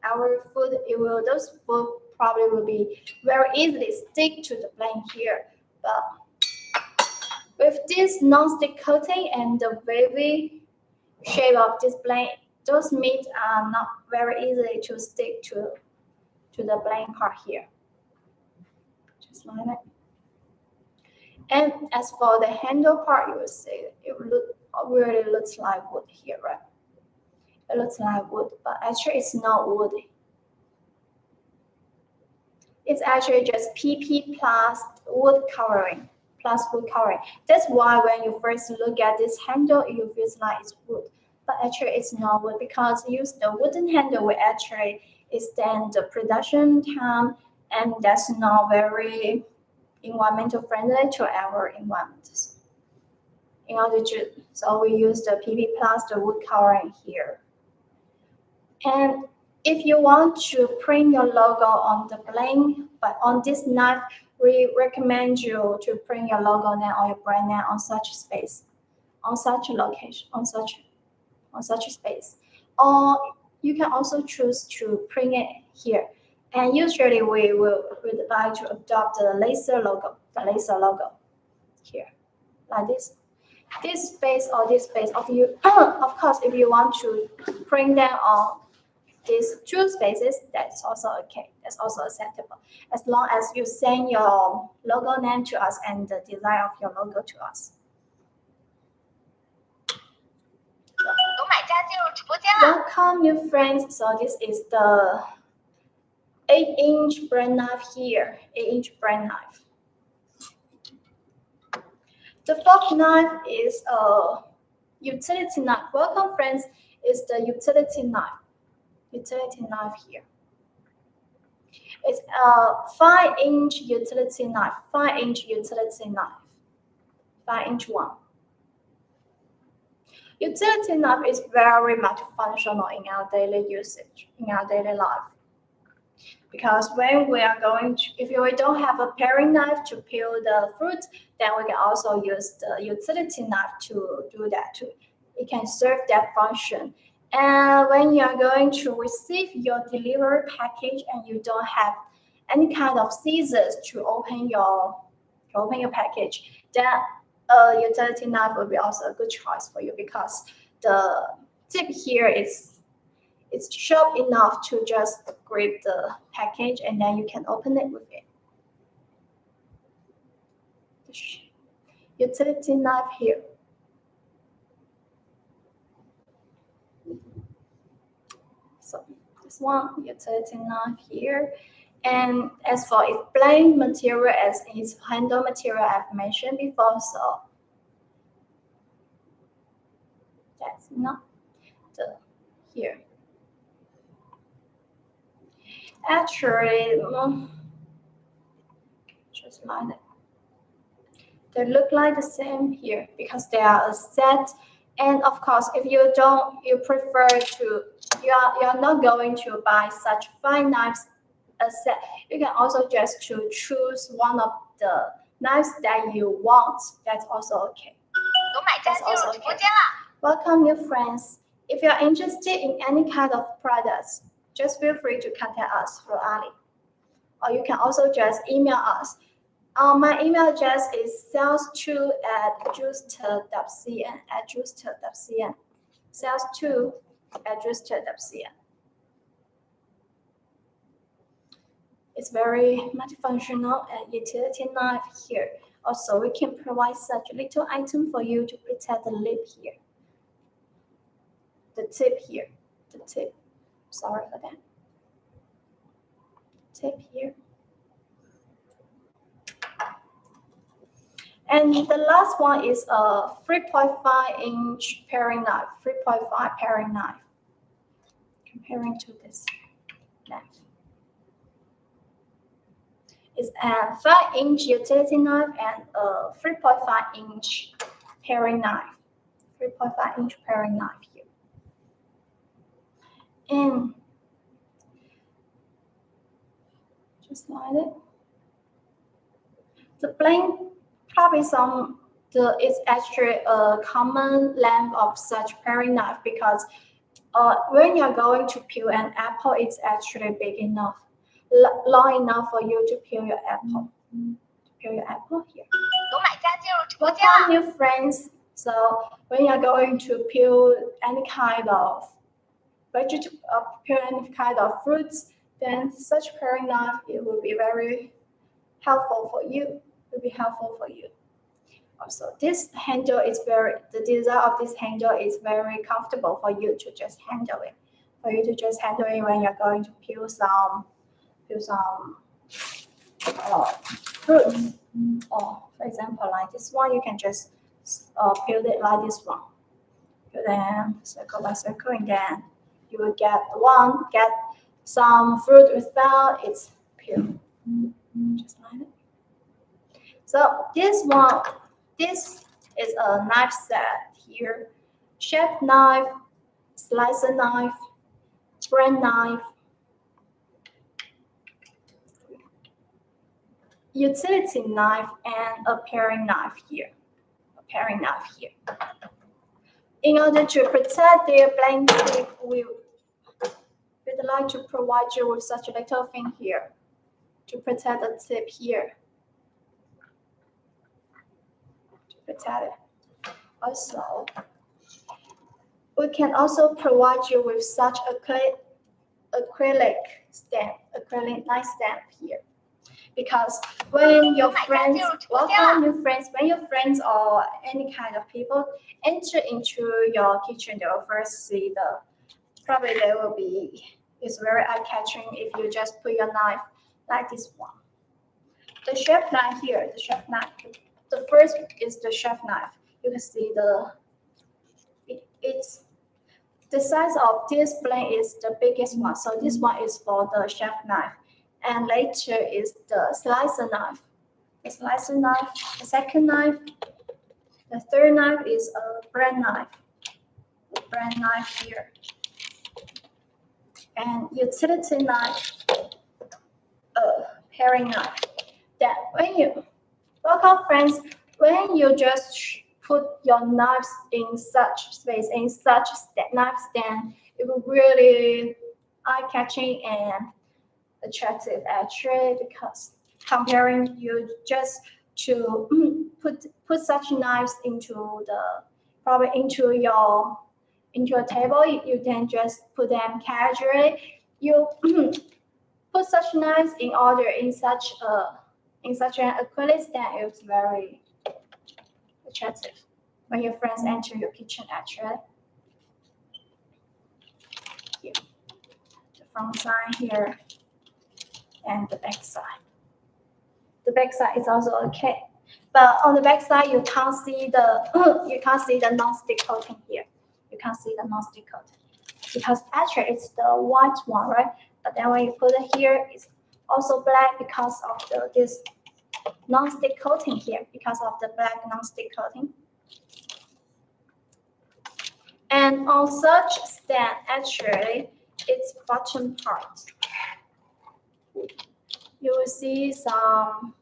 our food, those food probably will be very easily stick to the blade here. But with this non-stick coating and the wavy shape of this blade, those meat are not very easily to stick to the blade part here. Just like that. And as for the handle part, you will see it really looks like wood here, right? It looks like wood, but actually it's not wood. It's actually just PP plus wood covering. That's why when you first look at this handle, you feel like it's wood, but actually it's not wood because use the wooden handle will actually extend the production time, and that's not very environmental friendly to our environment. So we use the PP plus the wood covering here. And if you want to print your logo on the blade, but on this knife, we recommend you to print your logo name or your brand name on such space, on such a location, on such a space. Or you can also choose to print it here. And usually we would like to adopt the laser logo here, like this. This space or this space of you, of course, if you want to print them on these two spaces, that's also okay. That's also acceptable. As long as you send your logo name to us and the design of your logo to us. 有买家进入直播间了。 Welcome new friends. So this is the 8-inch brand knife here. 8-inch brand knife. The fourth knife is a utility knife. Welcome friends is the utility knife. Utility knife here. It's a 5-inch utility knife. 5-inch utility knife. 5-inch one. Utility knife is very much functional in our daily usage, in our daily life. Because when we are going to, if we don't have a paring knife to peel the fruit, then we can also use the utility knife to do that too. It can serve that function. And when you are going to receive your delivery package and you don't have any kind of scissors to open your package, then a utility knife will be also a good choice for you because the tip here is it's sharp enough to just grip the package and then you can open it with it. Utility knife here. So this one, utility knife here. And as for its blade material, as its handle material I've mentioned before, so that's not the here. Actually, just like that. They look like the same here because they are a set. And of course, if you prefer to, you are not going to buy such fine knives a set. You can also just to choose one of the knives that you want. That's also okay. 有买家进入直播间了。 Welcome new friends. If you are interested in any kind of products, just feel free to contact us through Ali. Or you can also just email us. My email address is sales2@juster.cn. Sales2@juster.cn. It's very multifunctional and utility knife here. Also, we can provide such a little item for you to protect the lip here. The tip here. The tip. Sorry for that. Tip here. And the last one is a 3.5-inch paring knife. 3.5 paring knife. Comparing to this knife. It's a 5-inch utility knife and a 3.5-inch paring knife. 3.5-inch paring knife here. And just like it. The blade probably it's actually a common length of such paring knife because when you're going to peel an apple, it's actually big enough. Long enough for you to peel your apple. Peel your apple here. 有买家进入直播间 Welcome 了。 new friends. So when you're going to peel any kind of vegetable, peel any kind of fruits, then such paring knife it will be very helpful for you. Will be helpful for you. Also, this handle is the design of this handle is very comfortable for you to just handle it. For you to just handle it when you're going to peel some fruits. Or for example, like this one, you can just peel it like this one. Peel them circle by circle, and then you will get some fruit without its peel. Just like that. So this is a knife set here. Chef knife, slicer knife, bread knife, utility knife, and a paring knife here. In order to protect the blank tip, I'd like to provide you with such a little thing here to protect the tip here. To protect it. Also, we can also provide you with such acrylic stamp, acrylic knife stamp here. Because when your friends, welcome new friends, when your friends or any kind of people enter into your kitchen, they will first see probably they will be, it's very eye-catching if you just put your knife like this one. The chef knife here, the chef knife, the first is the chef knife. You can see it's the size of this blade is the biggest one. So this one is for the chef knife. And later is the slicer knife. The slicer knife, the second knife, the third knife is a bread knife. The bread knife here. And utility knife, a paring knife. That when you, welcome friends, when you just put your knives in such space, in such knife stand, it will really eye-catching and attractive actually, because comparing you just to put such knives into probably into a table, you can just put them casually. You put such knives in order in such an acrylic stand. It's very attractive when your friends enter your kitchen actually. Here, the front side here and the back side. The back side is also okay, but on the back side you can't see the non-stick coating here. You can't see the non-stick coating because actually it's the white one, right? But then when you put it here, it's also black because of this non-stick coating here, because of the black non-stick coating. And on such stand, actually, its bottom part, you will see some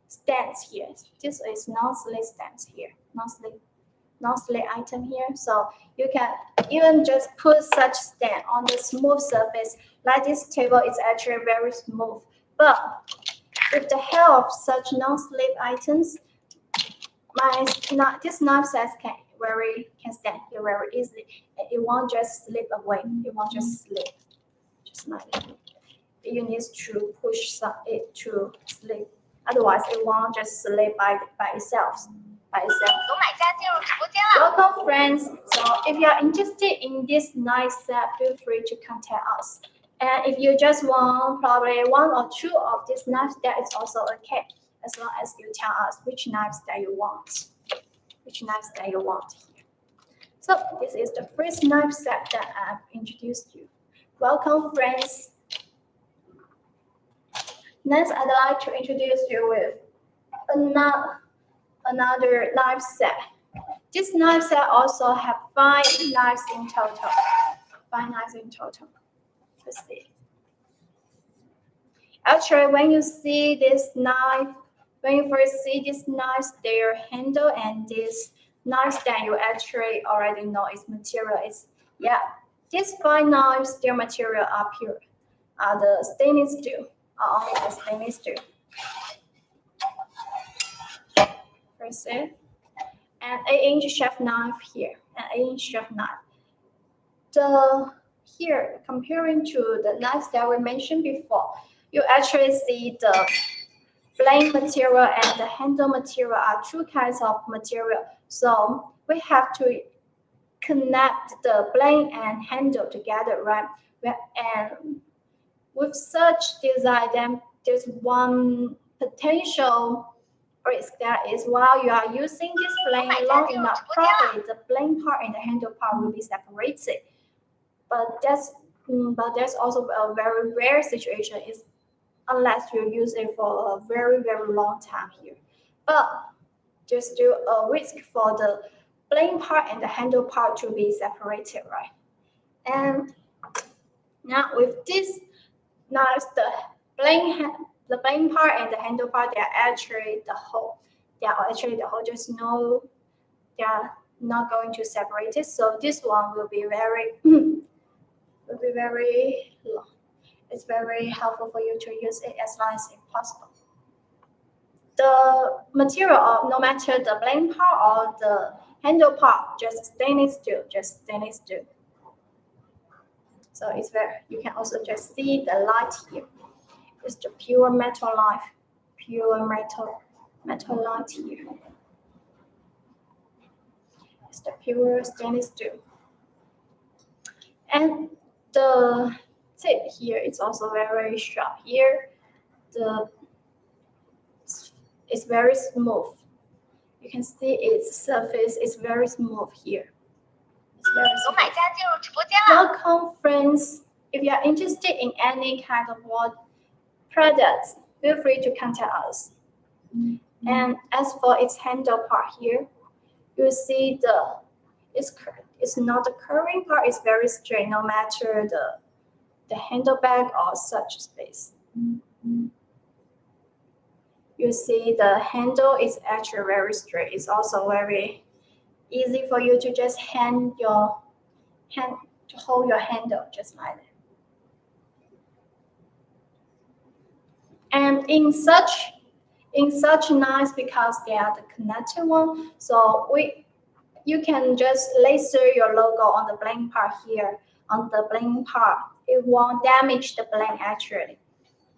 stands here. This is non-slip stands here, non-slip item here. So you can even just put such stand on the smooth surface. Like this table is actually very smooth, but with the help of such non-slip items, this knife set can stand here very easily, and it won't just slip away. It won't just slip, just like that. You need to push it to slip. Otherwise, it won't just slip by itself. 有买家进入直播间了。 Welcome, friends. So if you are interested in this knife set, feel free to contact us. And if you just want probably one or two of these knives, that is also okay, as long as you tell us which knives that you want. So this is the first knife set that I've introduced you. Welcome, friends. Next, I'd like to introduce you with another knife set. This knife set also have 5 knives in total. 5 knives in total. Let's see. Actually, when you see this knife, when you first see this knife, their handle and this knife stand, you actually already know its material. These 5 knives, their material are pure. Are the stainless steel. Are only the stainless steel. First it. An 8-inch chef knife here. An 8-inch chef knife. Here, comparing to the knives that we mentioned before, you actually see the blade material and the handle material are 2 kinds of material. So we have to connect the blade and handle together, right? And with such design, then there's one potential risk, that is while you are using this blade long enough, probably the blade part and the handle part will be separated. But there's also a very rare situation, is unless you use it for a very, very long time here. But there's still a risk for the blade part and the handle part to be separated, right? And now with this knives, the blade part and the handle part, they are actually the whole. There's no, they are not going to separate it. So this one will be very will be very long. It's very helpful for you to use it as long as possible. The material, no matter the blade part or the handle part, just stainless steel, So it's very, you can also just see the light here. It's the pure metal light, metal light here. It's the pure stainless steel. And the tip here is also very sharp here. It's very smooth. You can see its surface is very smooth here. It's very 有 smooth. 买家进入直播间了。 Welcome, friends. If you are interested in any kind of products, feel free to contact us. And as for its handle part here, you see it's not the curving part, it's very straight no matter the handle bag or such space. You see the handle is actually very straight. It's also very easy for you to just hold your handle just like that. And in such knives, because they are the connected one, so you can just laser your logo on the blade part here. On the blade part, it won't damage the blade actually.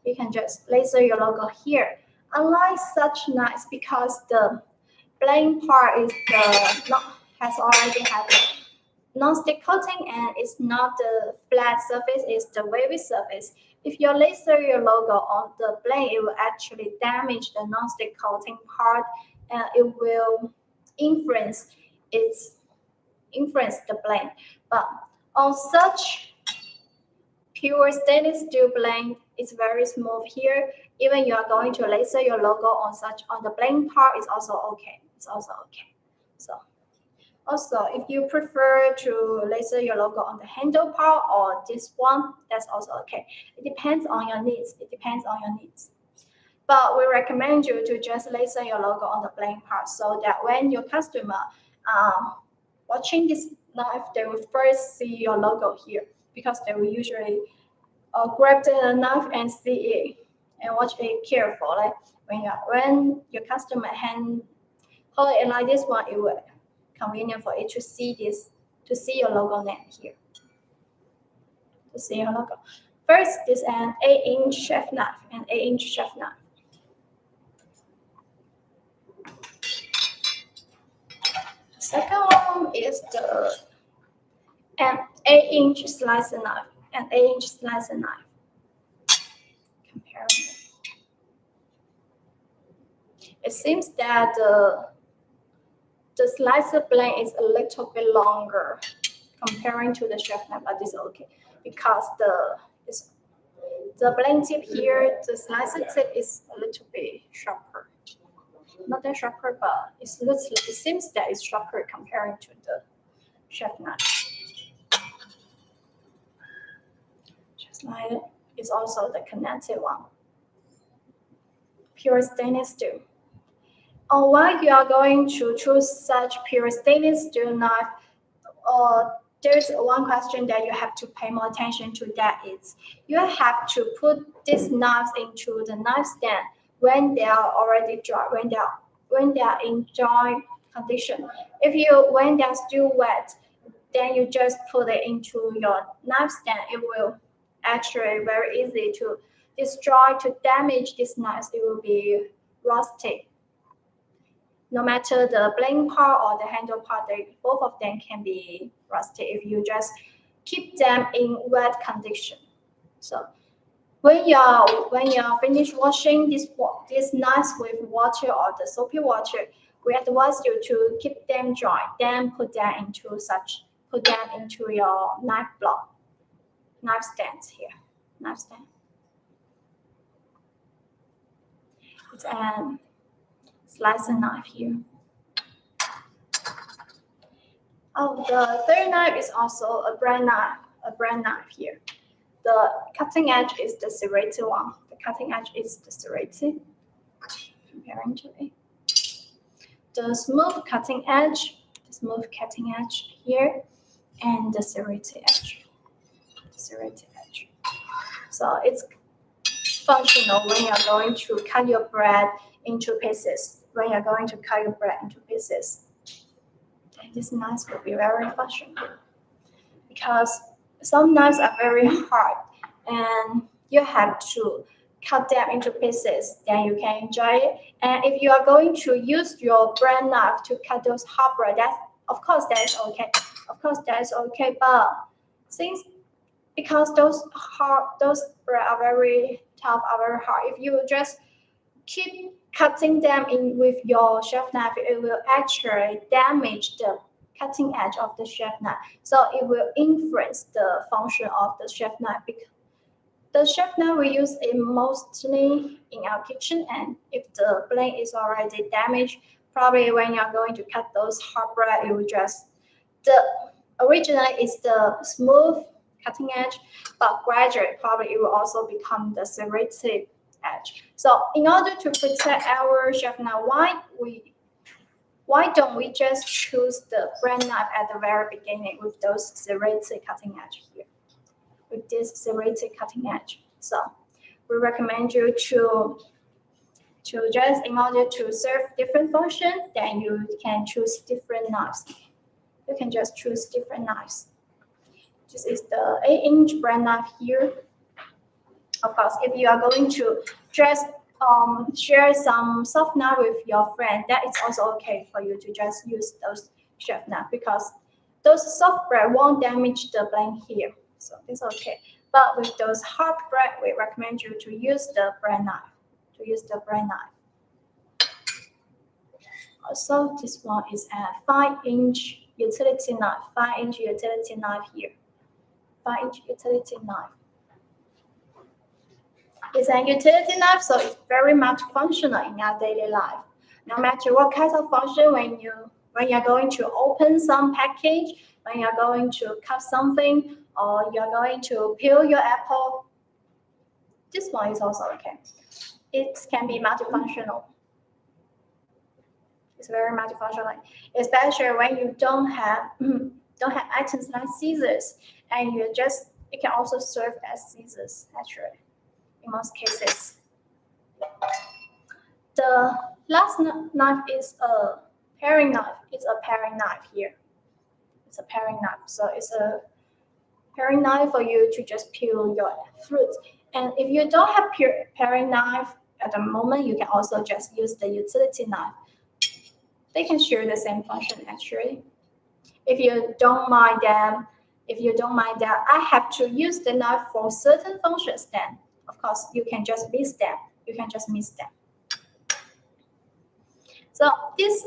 You can just laser your logo here. Unlike such knives, because the blade part is has already had a non-stick coating and it's not the flat surface, it's the wavy surface. If you laser your logo on the blade, it will actually damage the non-stick coating part and it will influence the blade. But on such pure stainless steel blade, it's very smooth here. Even you are going to laser your logo on the blade part, it's also okay. So also, if you prefer to laser your logo on the handle part or this one, that's also okay. It depends on your needs. But we recommend you to just laser your logo on the blade part so that when your customer watching this knife, they will first see your logo here because they will usually grab the knife and see it and watch it carefully. When your customer hold it like this one, it will convenient for it to see your logo name here. To see your logo. First is an 8-inch chef knife, Second one is an 8-inch slicer knife, Comparing it. It seems that the slicer blade is a little bit longer comparing to the chef knife, but it's okay because the blade tip here, the slicer tip is a little bit sharper. Not that sharper, but it seems that it's sharper comparing to the chef knife. Just like it. It's also the connected one. Pure stainless steel. While you are going to choose such pure stainless steel knife, there's one question that you have to pay more attention to. That is, you have to put these knives into the knife stand when they are already dry, when they are in dry condition. When they are still wet, then you just put it into your knife stand. It will actually very easy to destroy, to damage these knives. It will be rusty. No matter the blade part or the handle part, both of them can be rusty if you just keep them in wet condition. So when you're finished washing these knives with water or the soapy water, we advise you to keep them dry, then put them into your knife stands here. Knife stand. It's a slicer knife here. The third knife is also a brand knife here. The cutting edge is the serrated one. Comparing to it. The smooth cutting edge here, and the serrated edge. serrated edge. So it's functional when you're going to cut your bread into pieces. When you're going to cut your bread into pieces, then this knife will be very functional because some knives are very hard and you have to cut them into pieces, then you can enjoy it. And if you are going to use your bread knife to cut those hard bread, that of course that is okay. Of course that is okay, but because those bread are very tough, are very hard. If you just keep cutting them in with your chef knife, it will actually damage the cutting edge of the chef knife. So it will influence the function of the chef knife. Because the chef knife we use it mostly in our kitchen, and if the blade is already damaged, probably when you're going to cut those hard bread, it will just originally it's the smooth cutting edge, but gradually probably it will also become the serrated edge. So in order to protect our chef knife, why don't we just choose the bread knife at the very beginning with those serrated cutting edge here? With this serrated cutting edge. So we recommend you to just in order to serve different function, then you can choose different knives. You can just choose different knives. This is the 8-inch bread knife here. Of course, if you are going to just share some soft knife with your friend, that is also okay for you to just use those chef knife because those soft bread won't damage the blade here. So it's okay. But with those hard bread, we recommend you to use the bread knife. Also, this one is a 5-inch utility knife. 5-inch utility knife here. 5-inch utility knife. It's a utility knife, so it's very much functional in our daily life. No matter what kind of function, when you're going to open some package, when you're going to cut something, or you're going to peel your apple, this one is also okay. It can be multifunctional. It's very multifunctional, especially when you don't have items like scissors, and it can also serve as scissors actually. In most cases. The last knife is a paring knife. It's a paring knife here. It's a paring knife. So it's a paring knife for you to just peel your fruit. And if you don't have paring knife at the moment, you can also just use the utility knife. They can share the same function actually. If you don't mind that I have to use the knife for certain functions, then of course you can just miss them. So this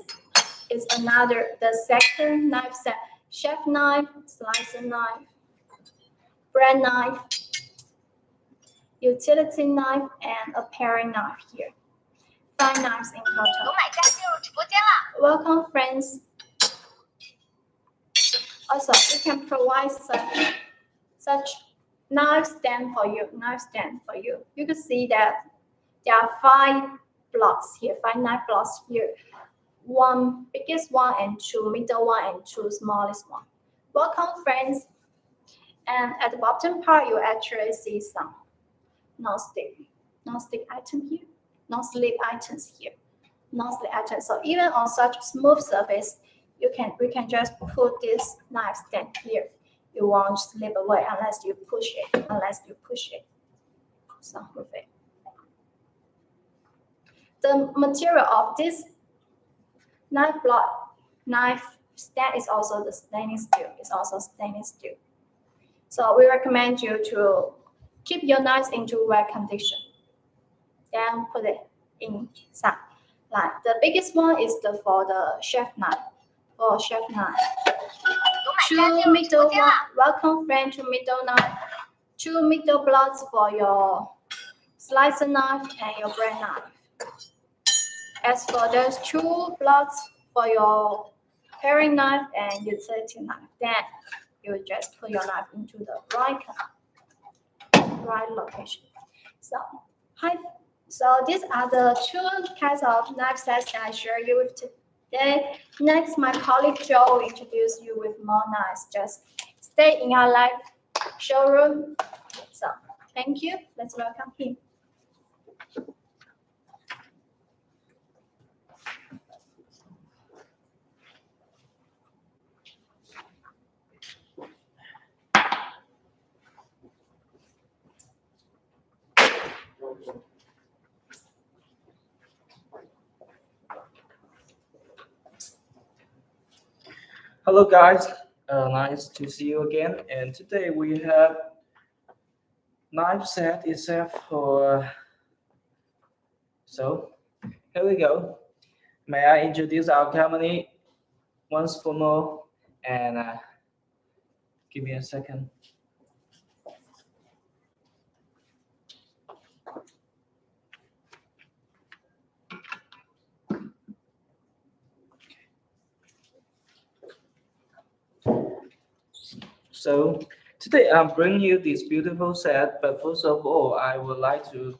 is the second knife set: chef knife, slicer knife, bread knife, utility knife, and a paring knife here. 5 knives in 有 total. 买家进入直播间了。 Welcome, friends. Also, we can provide such knife stand for you. You can see that there are 5 blocks here, 5 knife blocks here. 1 biggest one and 2 middle one and 2 smallest one. Welcome, friends. And at the bottom part, you actually see some non-stick item here, non-slip items here, non-slip items. So even on such smooth surface, we can just put this knife stand here. It won't slip away unless you push it. So move it. The material of this knife stand is also the stainless steel. So we recommend you to keep your knives into wet condition. Then put it inside. Like the biggest one is for the chef knife. 有买家进 2 入直播 middle 间 one. 了。 Welcome, friend, to middle knife. 2 middle blocks for your slicer knife and your bread knife. As for those 2 blocks for your paring knife and utility knife, then you just put your knife into the right location. So these are the 2 kinds of knife sets that I share you with today. Next, my colleague Joe will introduce you with more knives. Just stay in our live showroom. So thank you. Let's welcome him. Hello guys, nice to see you again. And today we have knife set itself for. So here we go. May I introduce our company once for more? And give me a second. So today I'm bringing you this beautiful set, but first of all, I would like to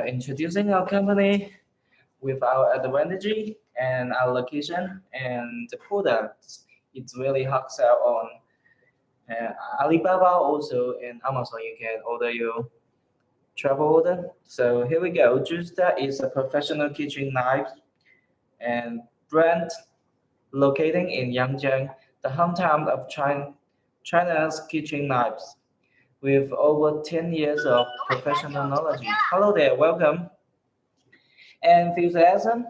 introducing our company with our advantage and our location and the products. It's really hot sell on Alibaba also and Amazon. You can order your travel order. So here we go. Justa is a professional kitchen knife and brand located in Yangjiang, the hometown of China's kitchen knives, with over 10 years of professional knowledge. Hello there, welcome. Enthusiasm,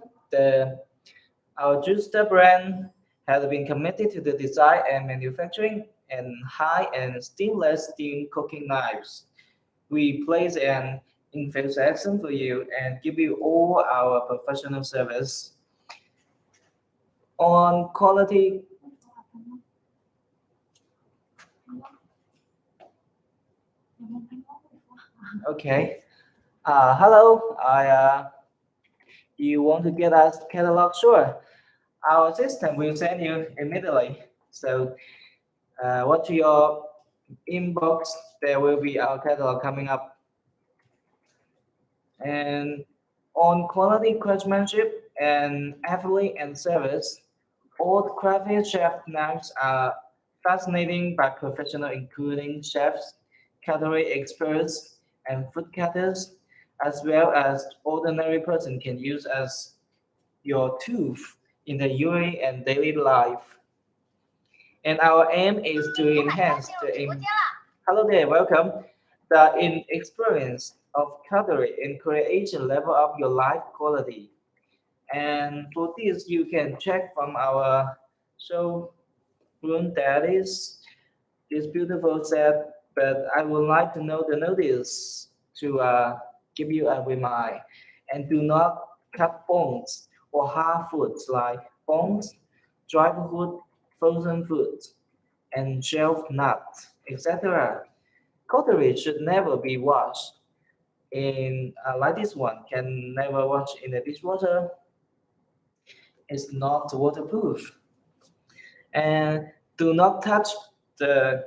our Justa brand has been committed to the design and manufacturing and high-end stainless steel cooking knives. We place an enthusiasm for you and give you all our professional service on quality. Okay. Hello. You want to get us catalog? Sure. Our system will send you immediately. So, watch your inbox. There will be our catalog coming up. And on quality craftsmanship and affiliate and service, all crafted chef knives are fascinating by professional, including chefs, cutlery experts, and food cutters, as well as ordinary person can use as your tooth in the UA and daily life. And our aim is to enhance hello there, welcome. The in experience of cutlery and creation level up your life quality. And for this, you can check from our showroom that is this beautiful set. But I would like to know the notice to give you a reminder. And do not cut bones or hard foods like bones, dried food, frozen foods, and shelf nuts, etc. Cutlery should never be washed in like this one can never wash in the dishwater. It's not waterproof. And do not touch the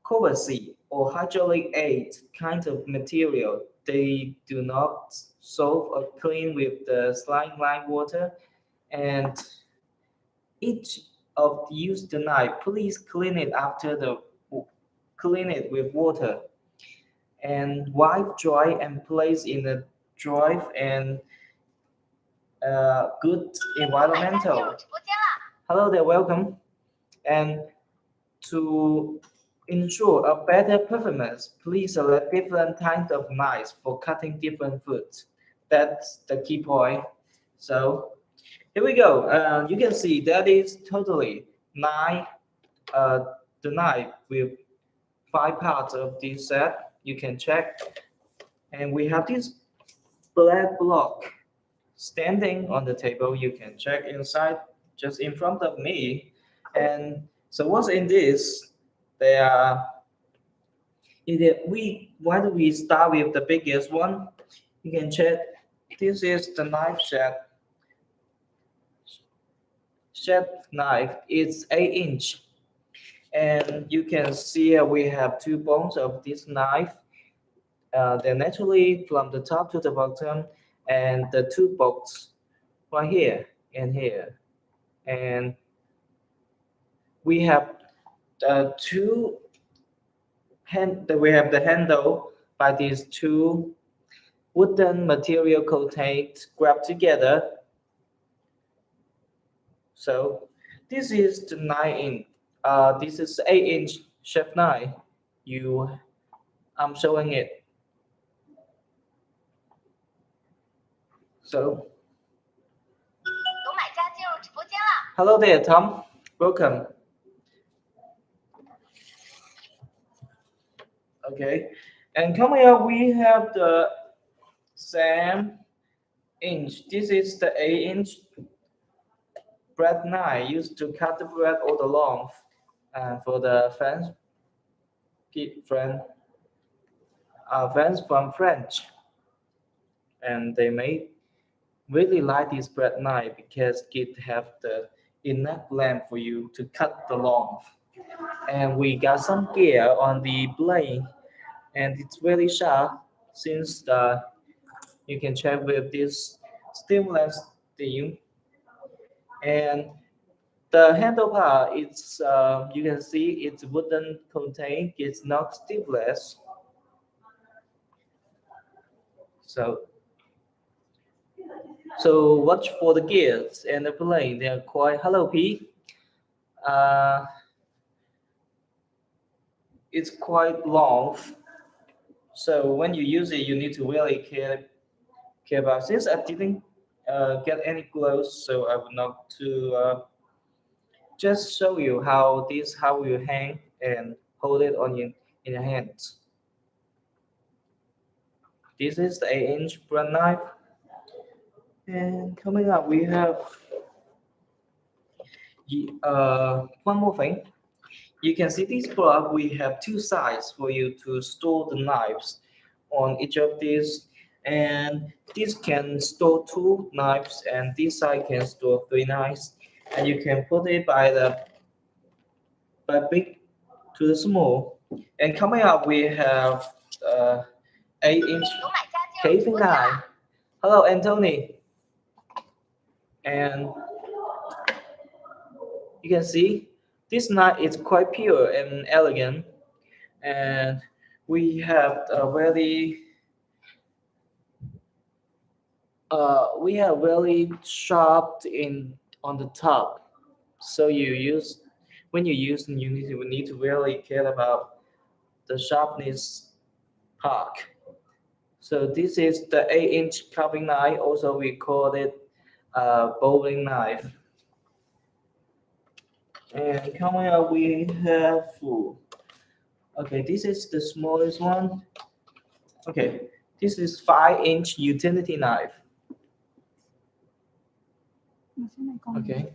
covacy or hydraulic aid kind of material. They do not solve or clean with the slime line water. And each of use the knife, please clean it after the clean it with water and wipe dry and place in a dry and good 进 environmental. 入直播间了。 Hello there, welcome. And to ensure a better performance, please select different kinds of knives for cutting different foods. That's the key point. So here we go. You can see that is totally the knife with 5 parts of this set. You can check. And we have this black block standing on the table. You can check inside just in front of me. And so what's in this? They are why do we start with the biggest one? You can check. This is the knife chef knife. It's 8 inch, and you can see we have 2 bones of this knife. They're naturally from the top to the bottom, and the 2 bolts right here and here, and we have 2 we have the handle by these two wooden material coated grabbed together. So this is the 9 inch. This is 8-inch chef knife. I'm showing it. So 有买家进入直播间了。 hello there, Tom. Welcome. Okay, and coming up we have the same inch. This is the 8-inch bread knife used to cut the bread all along. For the friends from French, and they may really like this bread knife because it have the enough length for you to cut the long. And we got some gear on the blade, and it's really sharp since you can check with this stainless steel. And the handle part, you can see it's wooden contain. It's not steel-less. So watch for the gears and the blade. They are quite. Hello, P. It's quite long. So when you use it, you need to really care about. Since I didn't get any gloves, so I would not to just show you how you hang and hold it in your hands. This is the 8-inch bread knife. And coming up, we have one more thing. You can see this block. We have two sides for you to store the knives on each of these, and this can store 2 knives, and this side can store 3 knives, and you can put it by big to the small. And coming up, we have 8-inch 有买家进入直 caving 播间 knife. 了。 Hello, Anthony. And you can see this knife is quite pure and elegant, and we have really sharp on the top. So when you use them, you need to really care about the sharpness part. So this is the 8-inch carving knife. Also, we call it bowling knife. And coming up, we have okay, this is the smallest one. Okay, this is 5-inch utility knife. Okay,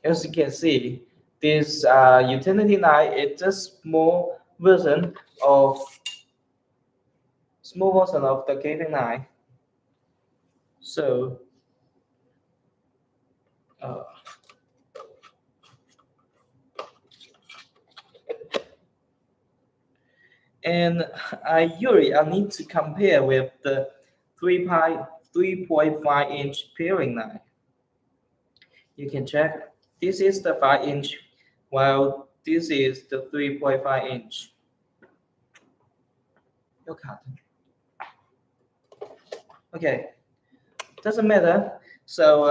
as you can see, this utility knife is a small version of the caving knife. So and I need to compare with the 3.5-inch paring knife. You can check. This is the 5-inch, while this is the 3.5-inch. Your card. Okay, doesn't matter. So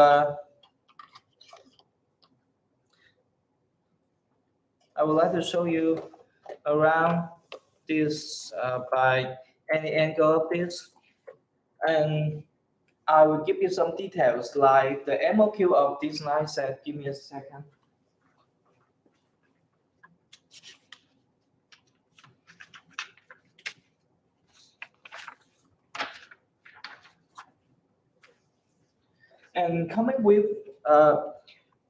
I would like to show you around this by any angle of this, and I will give you some details like the MOQ of this knife set. Give me a second. And coming with,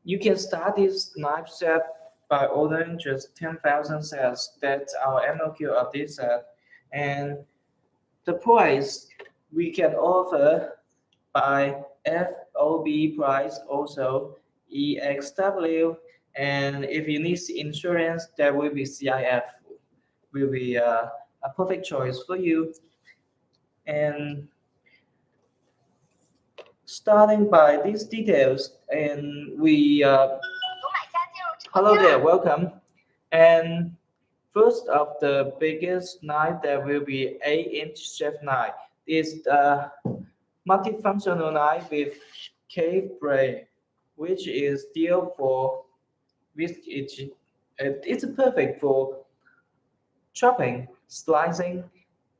you can start this knife set by ordering just 10,000 sets. That's our MOQ of this set. And the price we can offer by FOB price, also EXW. And if you need insurance, that will be CIF. Will be a perfect choice for you. And starting by these details, and we 有买家进入直播 hello 间 there, 了。 welcome. And First of the biggest knife that will be 8-inch chef knife is the multifunctional knife with cave blade, which is steel for which it's perfect for chopping, slicing,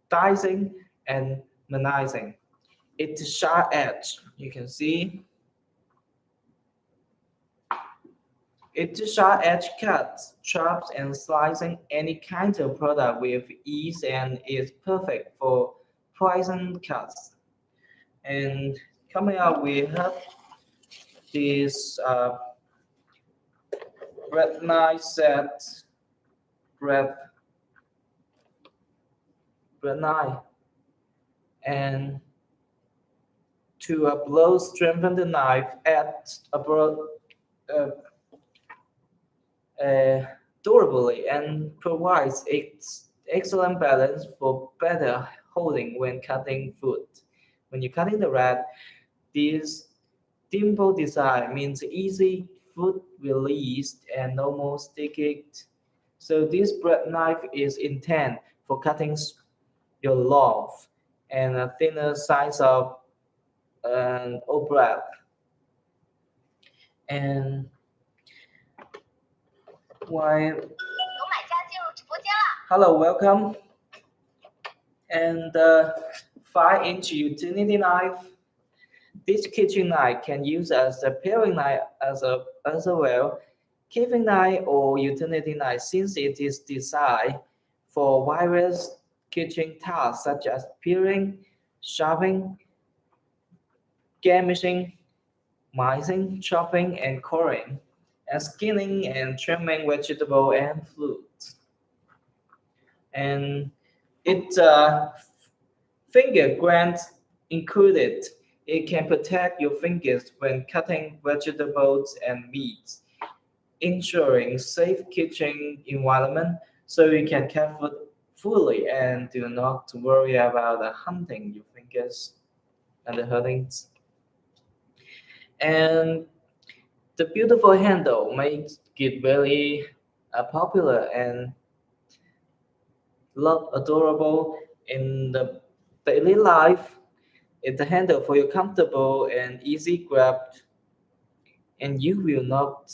dicing, and manizing. It's sharp edge. You can see it's sharp edge cuts, chops, and slicing any kind of product with ease and is perfect for poison cuts. And coming up, we have this bread knife set, bread, bread knife, and to a blow strengthen the knife, add a broad, uh, durably and provides excellent balance for better holding when cutting food. When you're cutting the rat, this dimple design means easy food released and no more sticky. So this bread knife is intended for cutting your loaf and a thinner size of oat bread. And while 有买家进入直播间了。 hello, welcome. And the 5-inch utility knife. This kitchen knife can use as a paring knife as well, carving knife or utility knife since it is designed for various kitchen tasks such as peeling, sharpening, gamishing, mixing, chopping, and coring, and skinning and trimming vegetable and fruit. And its finger grants included. It can protect your fingers when cutting vegetables and meats, ensuring safe kitchen environment so you can cut food fully and do not worry about hunting your fingers and the hurting. And the beautiful handle makes it very popular and love adorable in the daily life. It's a handle for your comfortable and easy grab, and you will not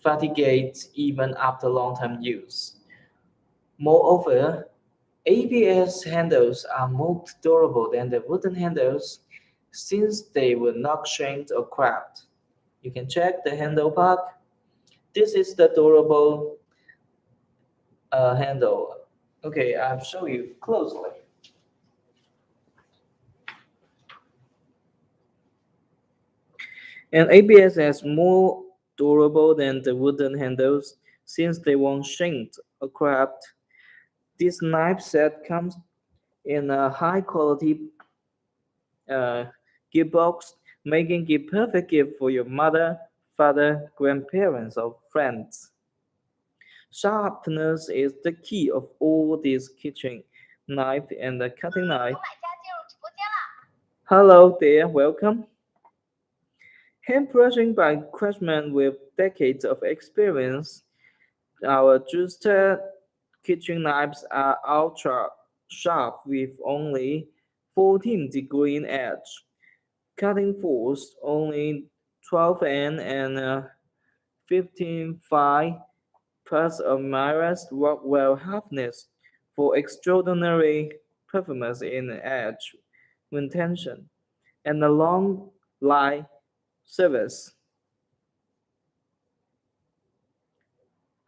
fatigue even after long-term use. Moreover, ABS handles are more durable than the wooden handles since they will not shrink or crack. You can check the handle part. This is the durable handle. Okay, I'll show you closely. And ABS is more durable than the wooden handles since they won't shrink or crack. This knife set comes in a high quality gift box, making it perfect gift for your mother, father, grandparents, or friends. Sharpness is the key of all these kitchen knife and the cutting 有 knife. 买家进入直播间了。 Hello there, welcome. Hand brushing by craftsmen with decades of experience. Our Juster kitchen knives are ultra sharp with only 14-degree edge, cutting force only 12 N and 15.5 plus a mirror's Rockwell hardness for extraordinary performance in edge when tension and a long line service.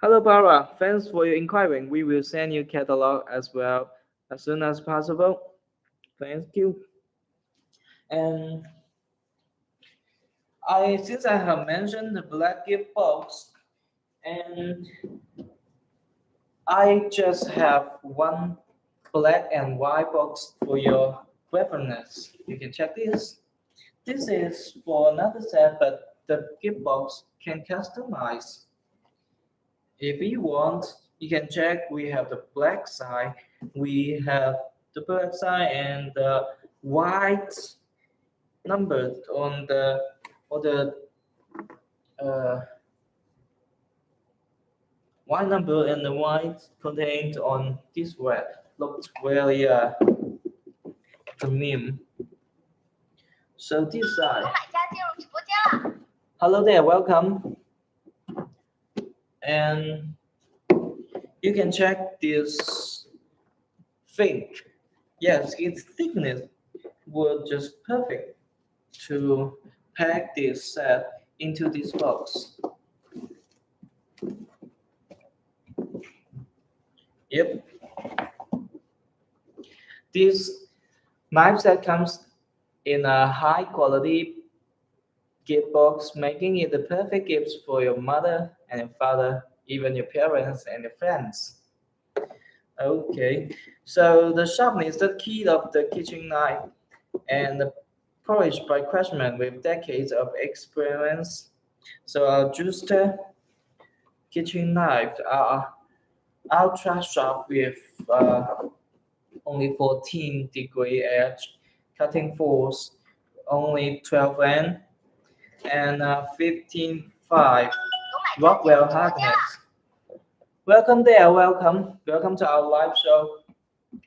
Hello, Bara. Thanks for your inquiry. We will send you catalog as well as soon as possible. Thank you. And since I have mentioned the black gift box, and I just have one black and white box for your reference. You can check this. This is for another set, but the gift box can customize. If you want, you can check. We have the black side. We have the black side and the white number on the uh, white number and the white contained on this web looked very the meme. So this 有 side. 买家进入直播间了。 Hello there, welcome. And you can check this thing. Yes, its thickness was just perfect to pack this set into this box. Yep. This knife set comes in a high quality gift box, making it the perfect gift for your mother and your father, even your parents and your friends. Okay, so the sharpness is the key of the kitchen knife and polished by craftsmen with decades of experience. So our Juster kitchen knives are ultra sharp with only 14-degree edge, cutting force only 12 N, and 15.5 有买家进入 Rockwell 直播间了。 hardness. Welcome there, welcome to our live show.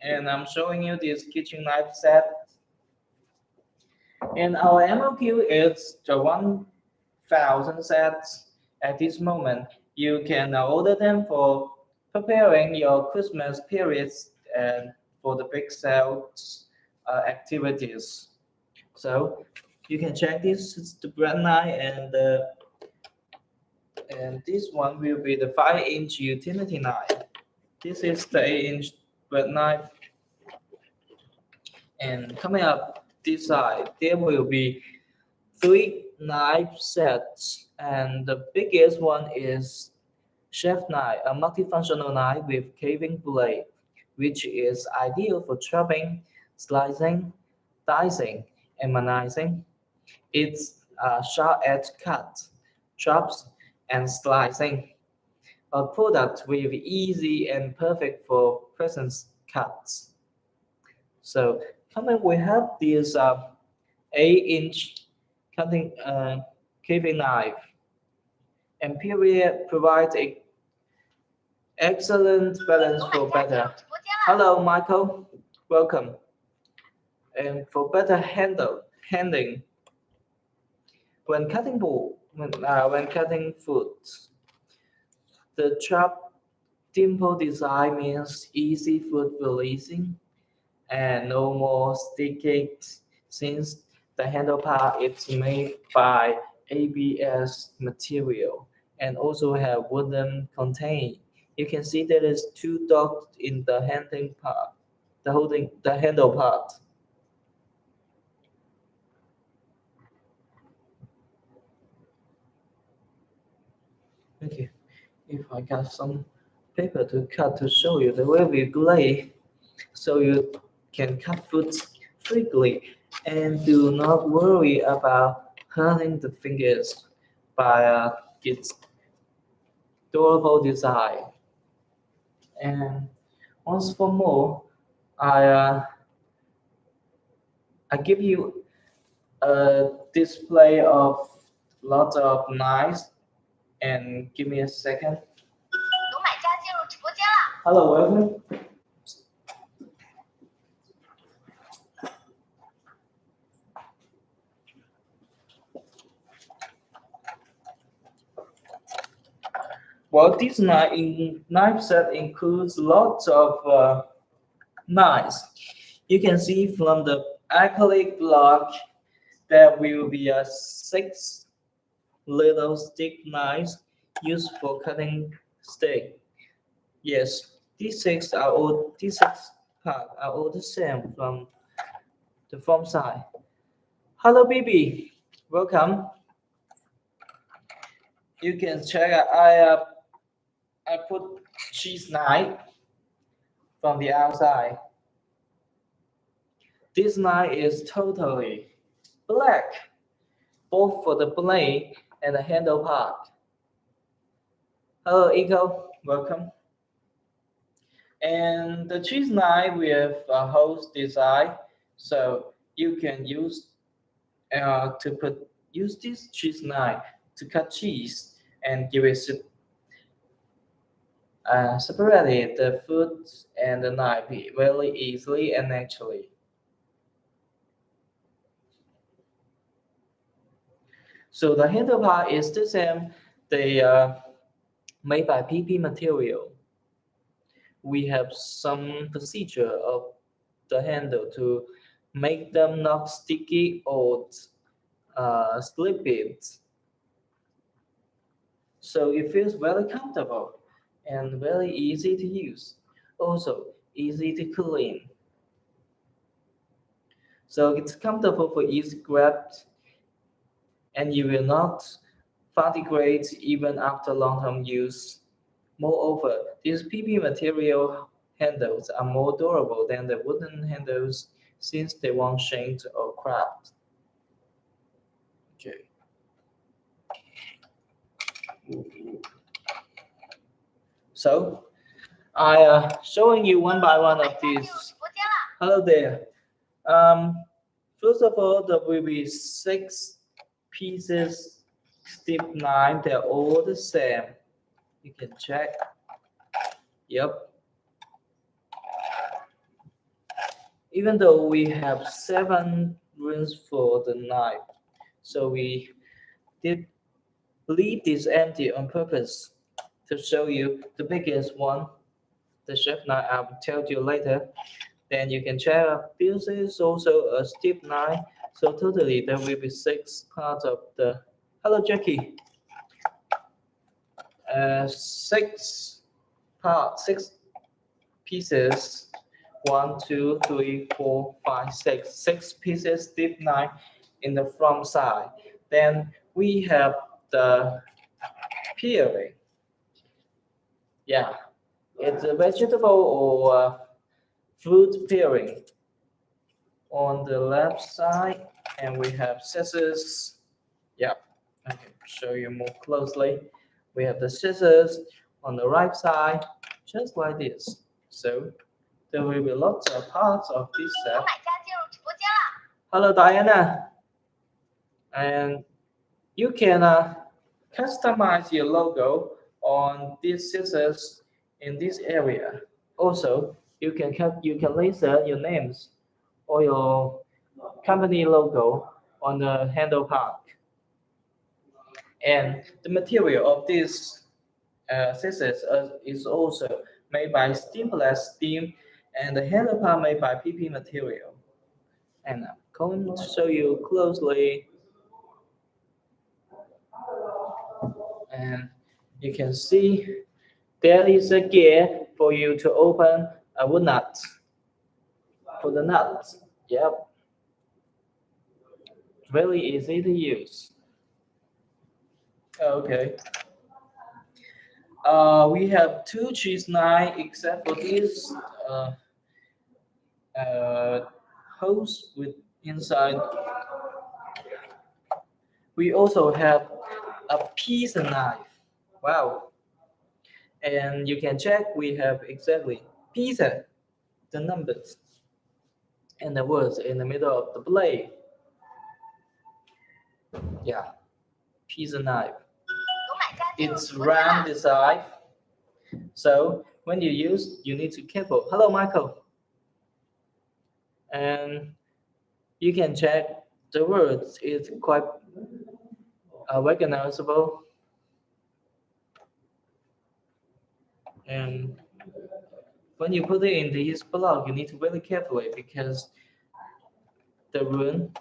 And I'm showing you this kitchen knife set. And our MOQ is the 1,000 sets at this moment. You can order them for preparing your Christmas periods and for the big sales activities. So you can check this. It's the brand knife, and this one will be the 5-inch utility knife. This is the 8-inch bread knife. And coming up this side, there will be 3 knife sets, and the biggest one is chef knife, a multifunctional knife with caving blade, which is ideal for chopping, slicing, dicing, and manizing. It's a sharp edge cut, chops, and slicing. A product with easy and perfect for presence cuts. So coming, we have this 8-inch cutting caving knife, and period provides a excellent balance 有 for 买家进入 better. 直播间了。 Hello, Michael, welcome. And for better handling when cutting when cutting food. The sharp dimple design means easy food releasing and no more sticking since the handle part is made by ABS material and also have wooden contain. You can see there is 2 dots in the handling part, the handle part. Okay, if I got some paper to cut to show you the way we blade, so you can cut food quickly and do not worry about hurting the fingers by its durable design. And once for more, I give you a display of lots of knives. And give me a second. 有买家进入直播间了。 Hello, welcome. Well, this knife set includes lots of knives. You can see from the acrylic block there will be 6 little stick knives used for cutting steak. Yes, these 6 parts are all the same from the front side. Hello, baby. Welcome. You can check. I put cheese knife from the outside. This knife is totally black, both for the blade and the handle part. Hello, Eco. Welcome. And the cheese knife with a hose design, so you can use use this cheese knife to cut cheese and give it separate the food and the knife very easily and naturally. So the handle part is the same. They are made by PP material. We have some procedure of the handle to make them not sticky or slip it. So it feels very comfortable and very easy to use. Also easy to clean. So it's comfortable for easy grab and you will not fatigue even after long-term use. Moreover, these PP material handles are more durable than the wooden handles since they won't shrink or crack. Okay. So I showing you one by one 买 of 家进入 these. 直播间了。 Hello there. First of all, there will be 6 pieces stiff knife. They're all the same. You can check. Yep. Even though we have 7 rings for the knife, so we did leave this empty on purpose to show you the biggest one. The chef knife I'll tell you later. Then you can check out this is also a stiff knife. So totally there will be 6 parts of the. Hello Jackie. 6 parts, 6 pieces. 1, 2, 3, 4, 5, 6. 6 pieces stiff knife in the front side. Then we have the peeling. Yeah, it's a vegetable or fruit peeling on the left side, and we have scissors. Yeah, I can show you more closely. We have the scissors on the right side, just like this. So there will be lots of parts of this 有 set. 买家进入直播间了。 Hello Diana, and you can customize your logo on these scissors in this area. Also, you can laser your names or your company logo on the handle part. And the material of these scissors is also made by seamless steam, and the handle part made by PP material. And I'm going to show you closely. And you can see there is a gear for you to open a wood nut. For the nuts, yep. Really easy to use. Okay. We have 2 cheese knives except for this hose with inside. We also have a pizza knife. Wow. And you can check we have exactly pizza, the numbers, and the words in the middle of the blade. Yeah, pizza knife. 有买家进入 It's 直播间 round 了。 design. So when you use, you need to be careful. Hello, Michael. And you can check the words. It's quite recognizable. And when you put it in this block, you need to really carefully because the rune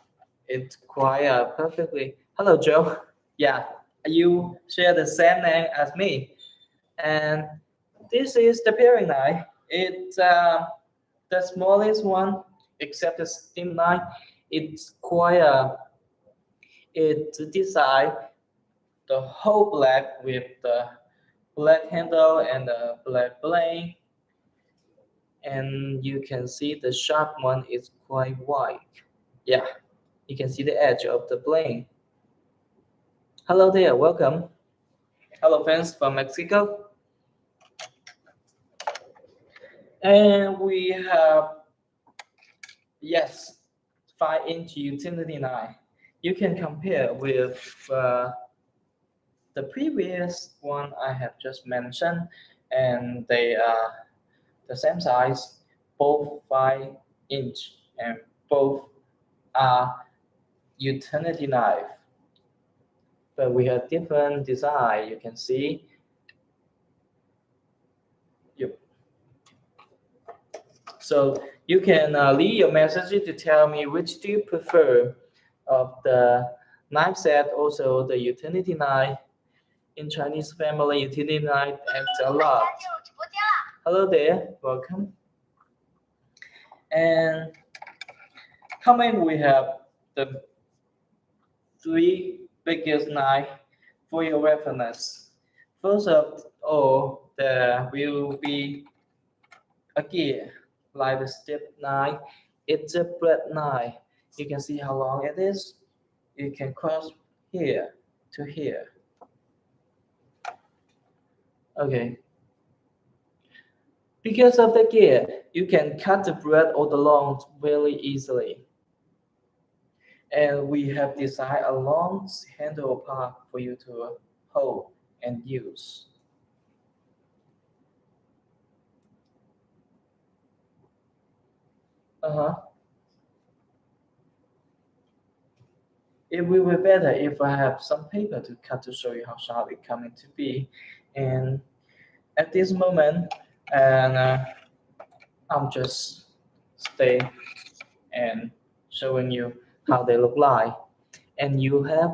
it's quite perfectly. Hello, Joe. Yeah, you share the same name as me. And this is the paring knife. It's the smallest one, except the steam knife. It's quite it's designed the whole black with the black handle and the black blade. And you can see the sharp one is quite white. Yeah, you can see the edge of the blade. Hello there, welcome. Hello friends from Mexico. And we have, yes, 5-inch utility knife. You can compare with the previous one I have just mentioned. and they are the same size, both 5-inch, and both are utility knife. But we have different design. You can see. Yep. So you can leave your message to tell me which do you prefer of the knife set, also the utility knife. In Chinese family, utility knife acts a 买家 lot. 进入直播间了。 Hello there, welcome. And coming, we have the 3 biggest knife for your reference. First of all, there will be a gear like the step knife. It's a bread knife. You can see how long it is. You can cross here to here. Okay. Because of the gear, you can cut the bread or the long very easily. And we have designed a long handle part for you to hold and use. It will be better if I have some paper to cut to show you how sharp it's coming to be. And at this moment, and I'm just stay and showing you how they look like. And you have,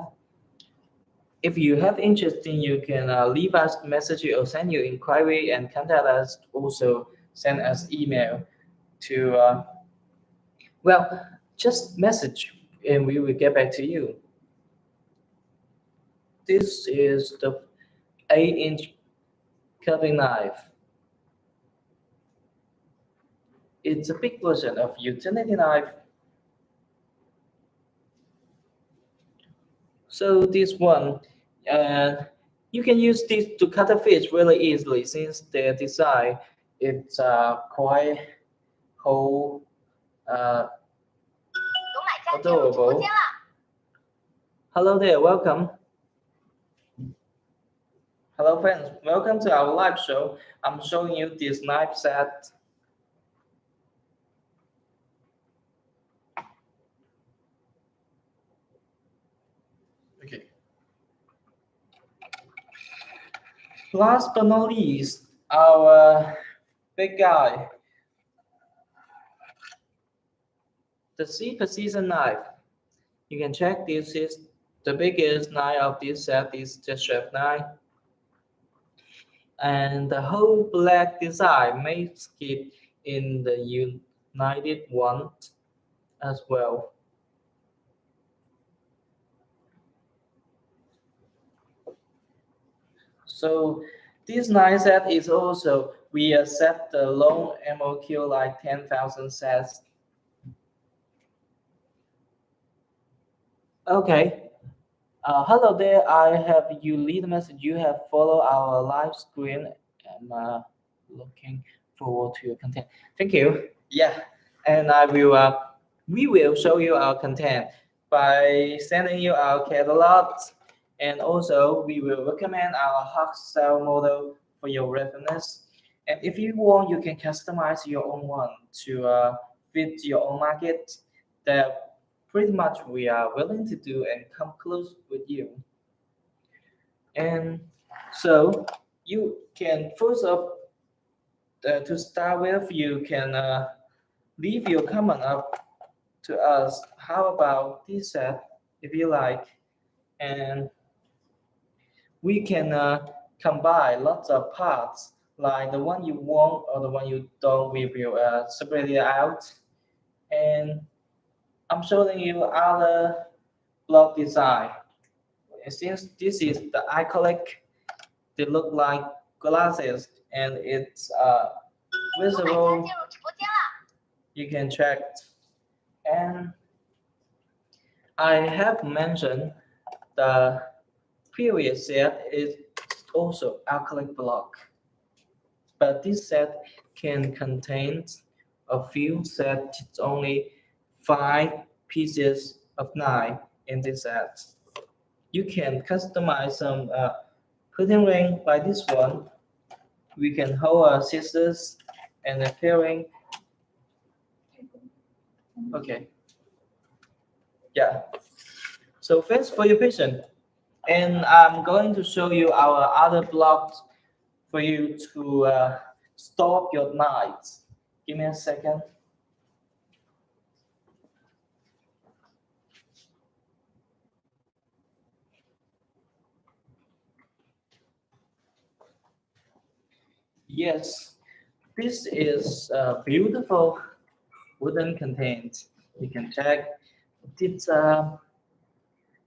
if you have interest in, you can leave us a message or send your inquiry and contact us. Also send us email to well, just message and we will get back to you. This is the 8-inch carving knife. It's a big version of utility knife. So this one, you can use this to cut a fish really easily since their design it's quite whole 有买家进入直播间了。 Hello there, welcome. Hello friends, welcome to our live show. I'm showing you this knife set. Okay. Last but not least, our big guy, the C precision knife. You can check this is the biggest knife of this set is the chef knife. And the whole black design makes it in the United one as well. So this knife set is also, we accept the long MOQ like 10,000 sets. Okay. Hello there. I have you lead message. You have followed our live screen. I'm looking forward to your content. Thank you. Yeah, and we will show you our content by sending you our catalogs, and also we will recommend our hot sale model for your reference. And if you want, you can customize your own one to fit your own market. That pretty much we are willing to do and come close with you. And so you can first of to start with, you can leave your comment up to us. How about this set if you like, and we can combine lots of parts like the one you want or the one you don't. We will separate it out, and I'm showing you other block design. Since this is the acrylic, they look like glasses and it's 有买家 visible. 进入直播间了。 You can check. And I have mentioned the previous set is also acrylic block, but this set can contain a few sets. It's only 5 pieces of knife in this set. You can customize some curtain ring by this one, we can hold our scissors and the paring. Okay. Yeah. So thanks for your patience. And I'm going to show you our other blocks for you to store your knives. Give me a second. Yes, this is a beautiful wooden container. You can check. It's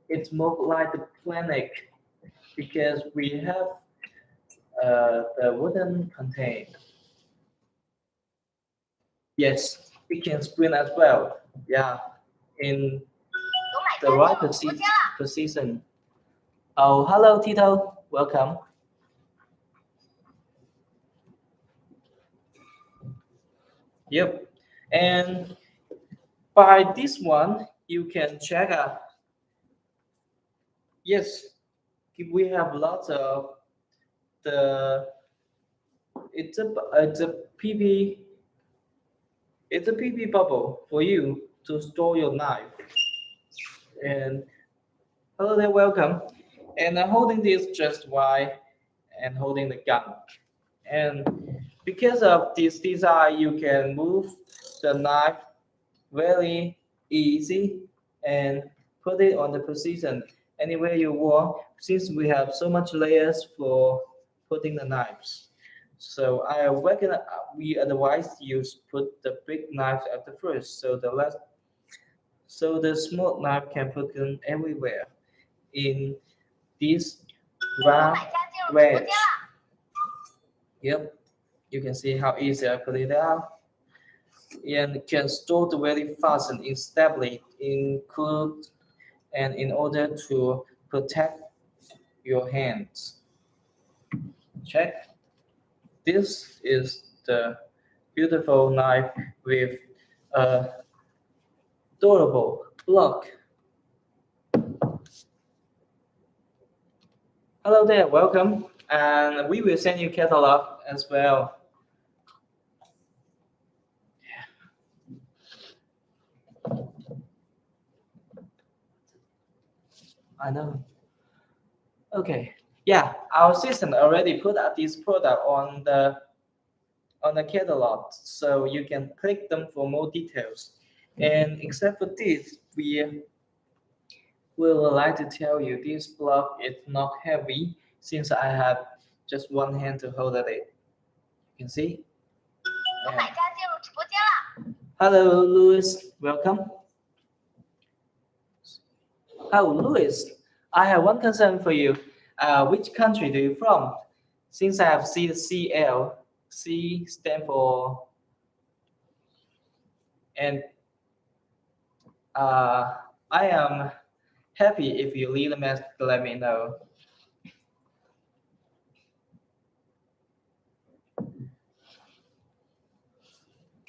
it's more like a planet because we have the wooden container. Yes, we can spin as well. Yeah, in 有买 the 家 right 进入直播间了。 position. Oh, hello, Tito. Welcome. Yep. And by this one, you can check out. Yes, we have lots of the. It's a PP. It's a PP bubble for you to store your knife. And hello there, welcome. And I'm holding this just while and holding the gun. And because of this design, you can move the knife very easy and put it on the position anywhere you want since we have so much layers for putting the knives. So I reckon we advise you put the big knife at the first so the small knife can put them everywhere in this 有 round 买家进入直播 wedge. 间了。 Yep, you can see how easy I put it out. And can store very fast and stably include and in order to protect your hands. Check. This is the beautiful knife with a durable block. Hello there, welcome. And we will send you catalog as well. I know. Okay. Yeah, our system already put out this product on the catalog, so you can click them for more details. And except for this, we would like to tell you this block is not heavy since I have just one hand to hold it. You can see. 有买家进入直播间了。 Hello, Louis. Welcome. Oh, Louis, I have one concern for you. Which country do you from? Since I have CL, C stand for, and I am happy if you leave a message to let me know.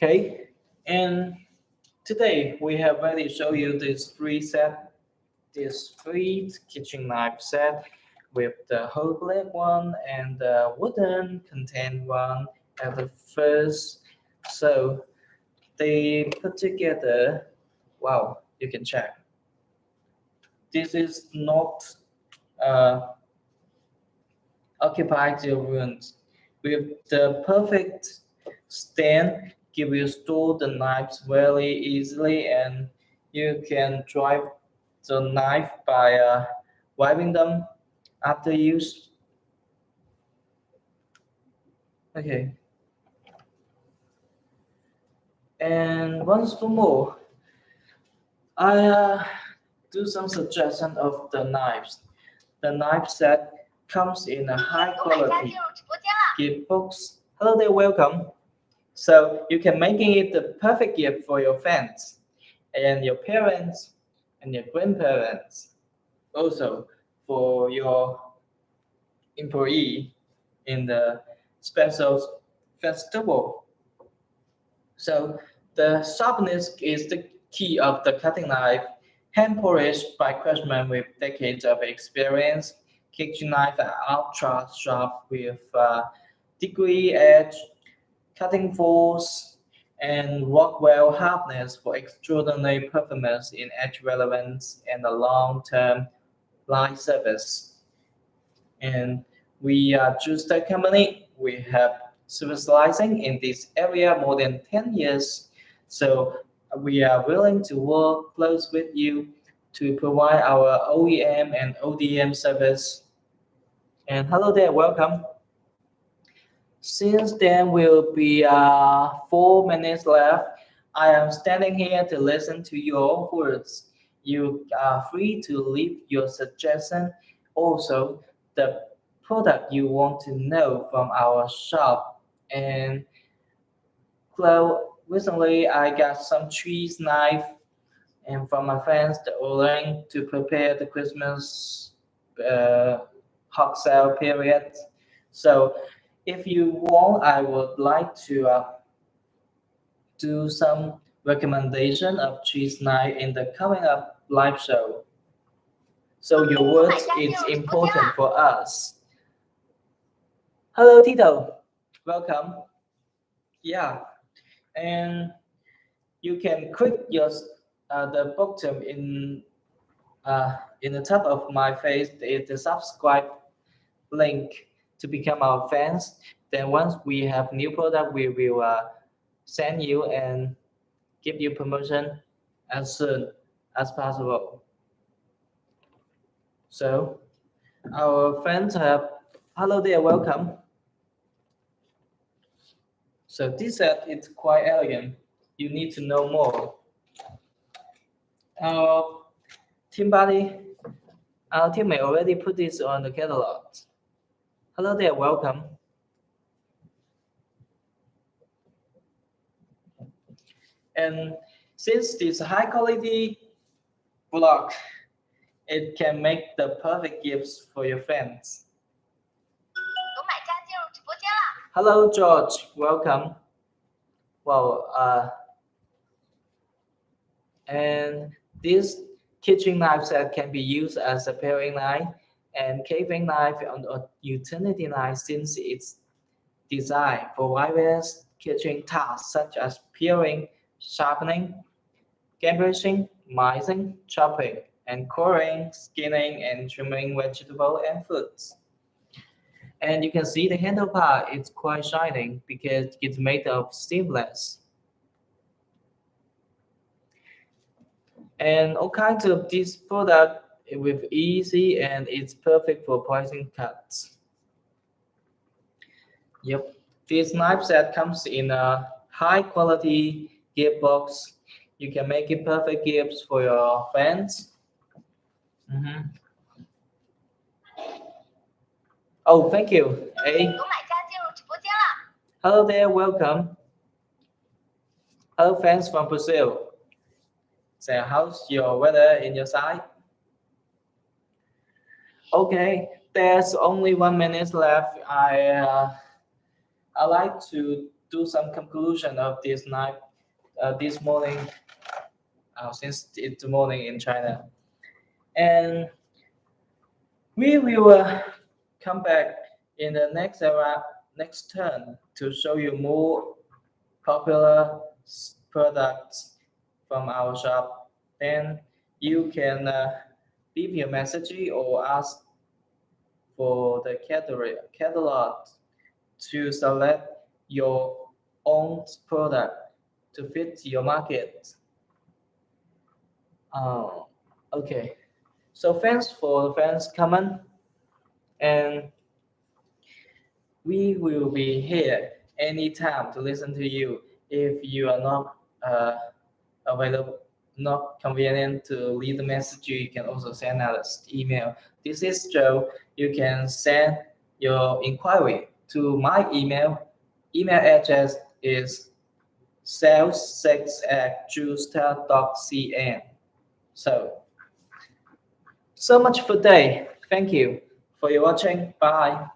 Okay, and today we have already show you this three kitchen knife set with the whole blade one and the wooden contained one at the first. So they put together. Wow, you can check. This is not occupied your rooms with the perfect stand. Give you store the knives very easily, and you can drive the knife by wiping them after use. Okay. And once for more, I do some suggestion of the knives. The knife set comes in a high 有买家 quality 进入直播间了。 gift box. Hello there, welcome. So you can making it the perfect gift for your friends and your parents and your grandparents. Also for your employee in the special festival. So the sharpness is the key of the cutting knife, hand polished by craftsmen with decades of experience. Kitchen knife are ultra sharp with degree edge, cutting force, and Rockwell hardness for extraordinary performance in edge relevance and a long-term life service. And we are just a company. We have specializing in this area more than 10 years. So we are willing to work close with you to provide our OEM and ODM service. And hello there, welcome. Since then will be 4 minutes left, I am standing here to listen to your words. You are free to leave your suggestion. Also, the product you want to know from our shop. And recently I got some cheese knife and from my friends the ordering to prepare the Christmas hot sale period. So if you want, I would like to do some recommendation of cheese knife in the coming up live show. So your words is important for us. Hello Tito, welcome. Yeah, and you can click your the bottom in the top of my face is the subscribe link to become our fans. Then once we have new product, we will send you and give you promotion as soon as possible. So our fans have hello there, welcome. So this set is quite elegant. You need to know more. Our team body, our teammate already put this on the catalog. Hello there, welcome. And since this high quality block, it can make the perfect gifts for your friends. 有买家进入直播间了。 Hello George, welcome. Well, and this kitchen knife set can be used as a paring knife and carving knife and a utility knife since it's designed for various kitchen tasks such as peeling, sharpening, garnishing, mixing, chopping, and coring, skinning, and trimming vegetable and fruits. And you can see the handle part is quite shining because it's made of seamless. And all kinds of this product with easy and it's perfect for pricing cuts. Yep, this knife set comes in a high quality gift box. You can make it perfect gifts for your friends. Oh, thank you. Hey. 有买家进入直播间了。 Hello there, welcome. Hello, fans from Brazil. So, how's your weather in your side? Okay, there's only 1 minute left. I like to do some conclusion of this night, this morning, since it's the morning in China, and we will come back in the next turn to show you more popular products from our shop. Then you can leave your message or ask for the catalog to select your own product to fit your market. Okay. So thanks for the fans comment, and we will be here anytime to listen to you. If you are not available, not convenient to leave the message, you can also send us email. This is Joe. You can send your inquiry to my email. Email address is sales6@juicetech.cn. So much for today. Thank you for your watching. Bye.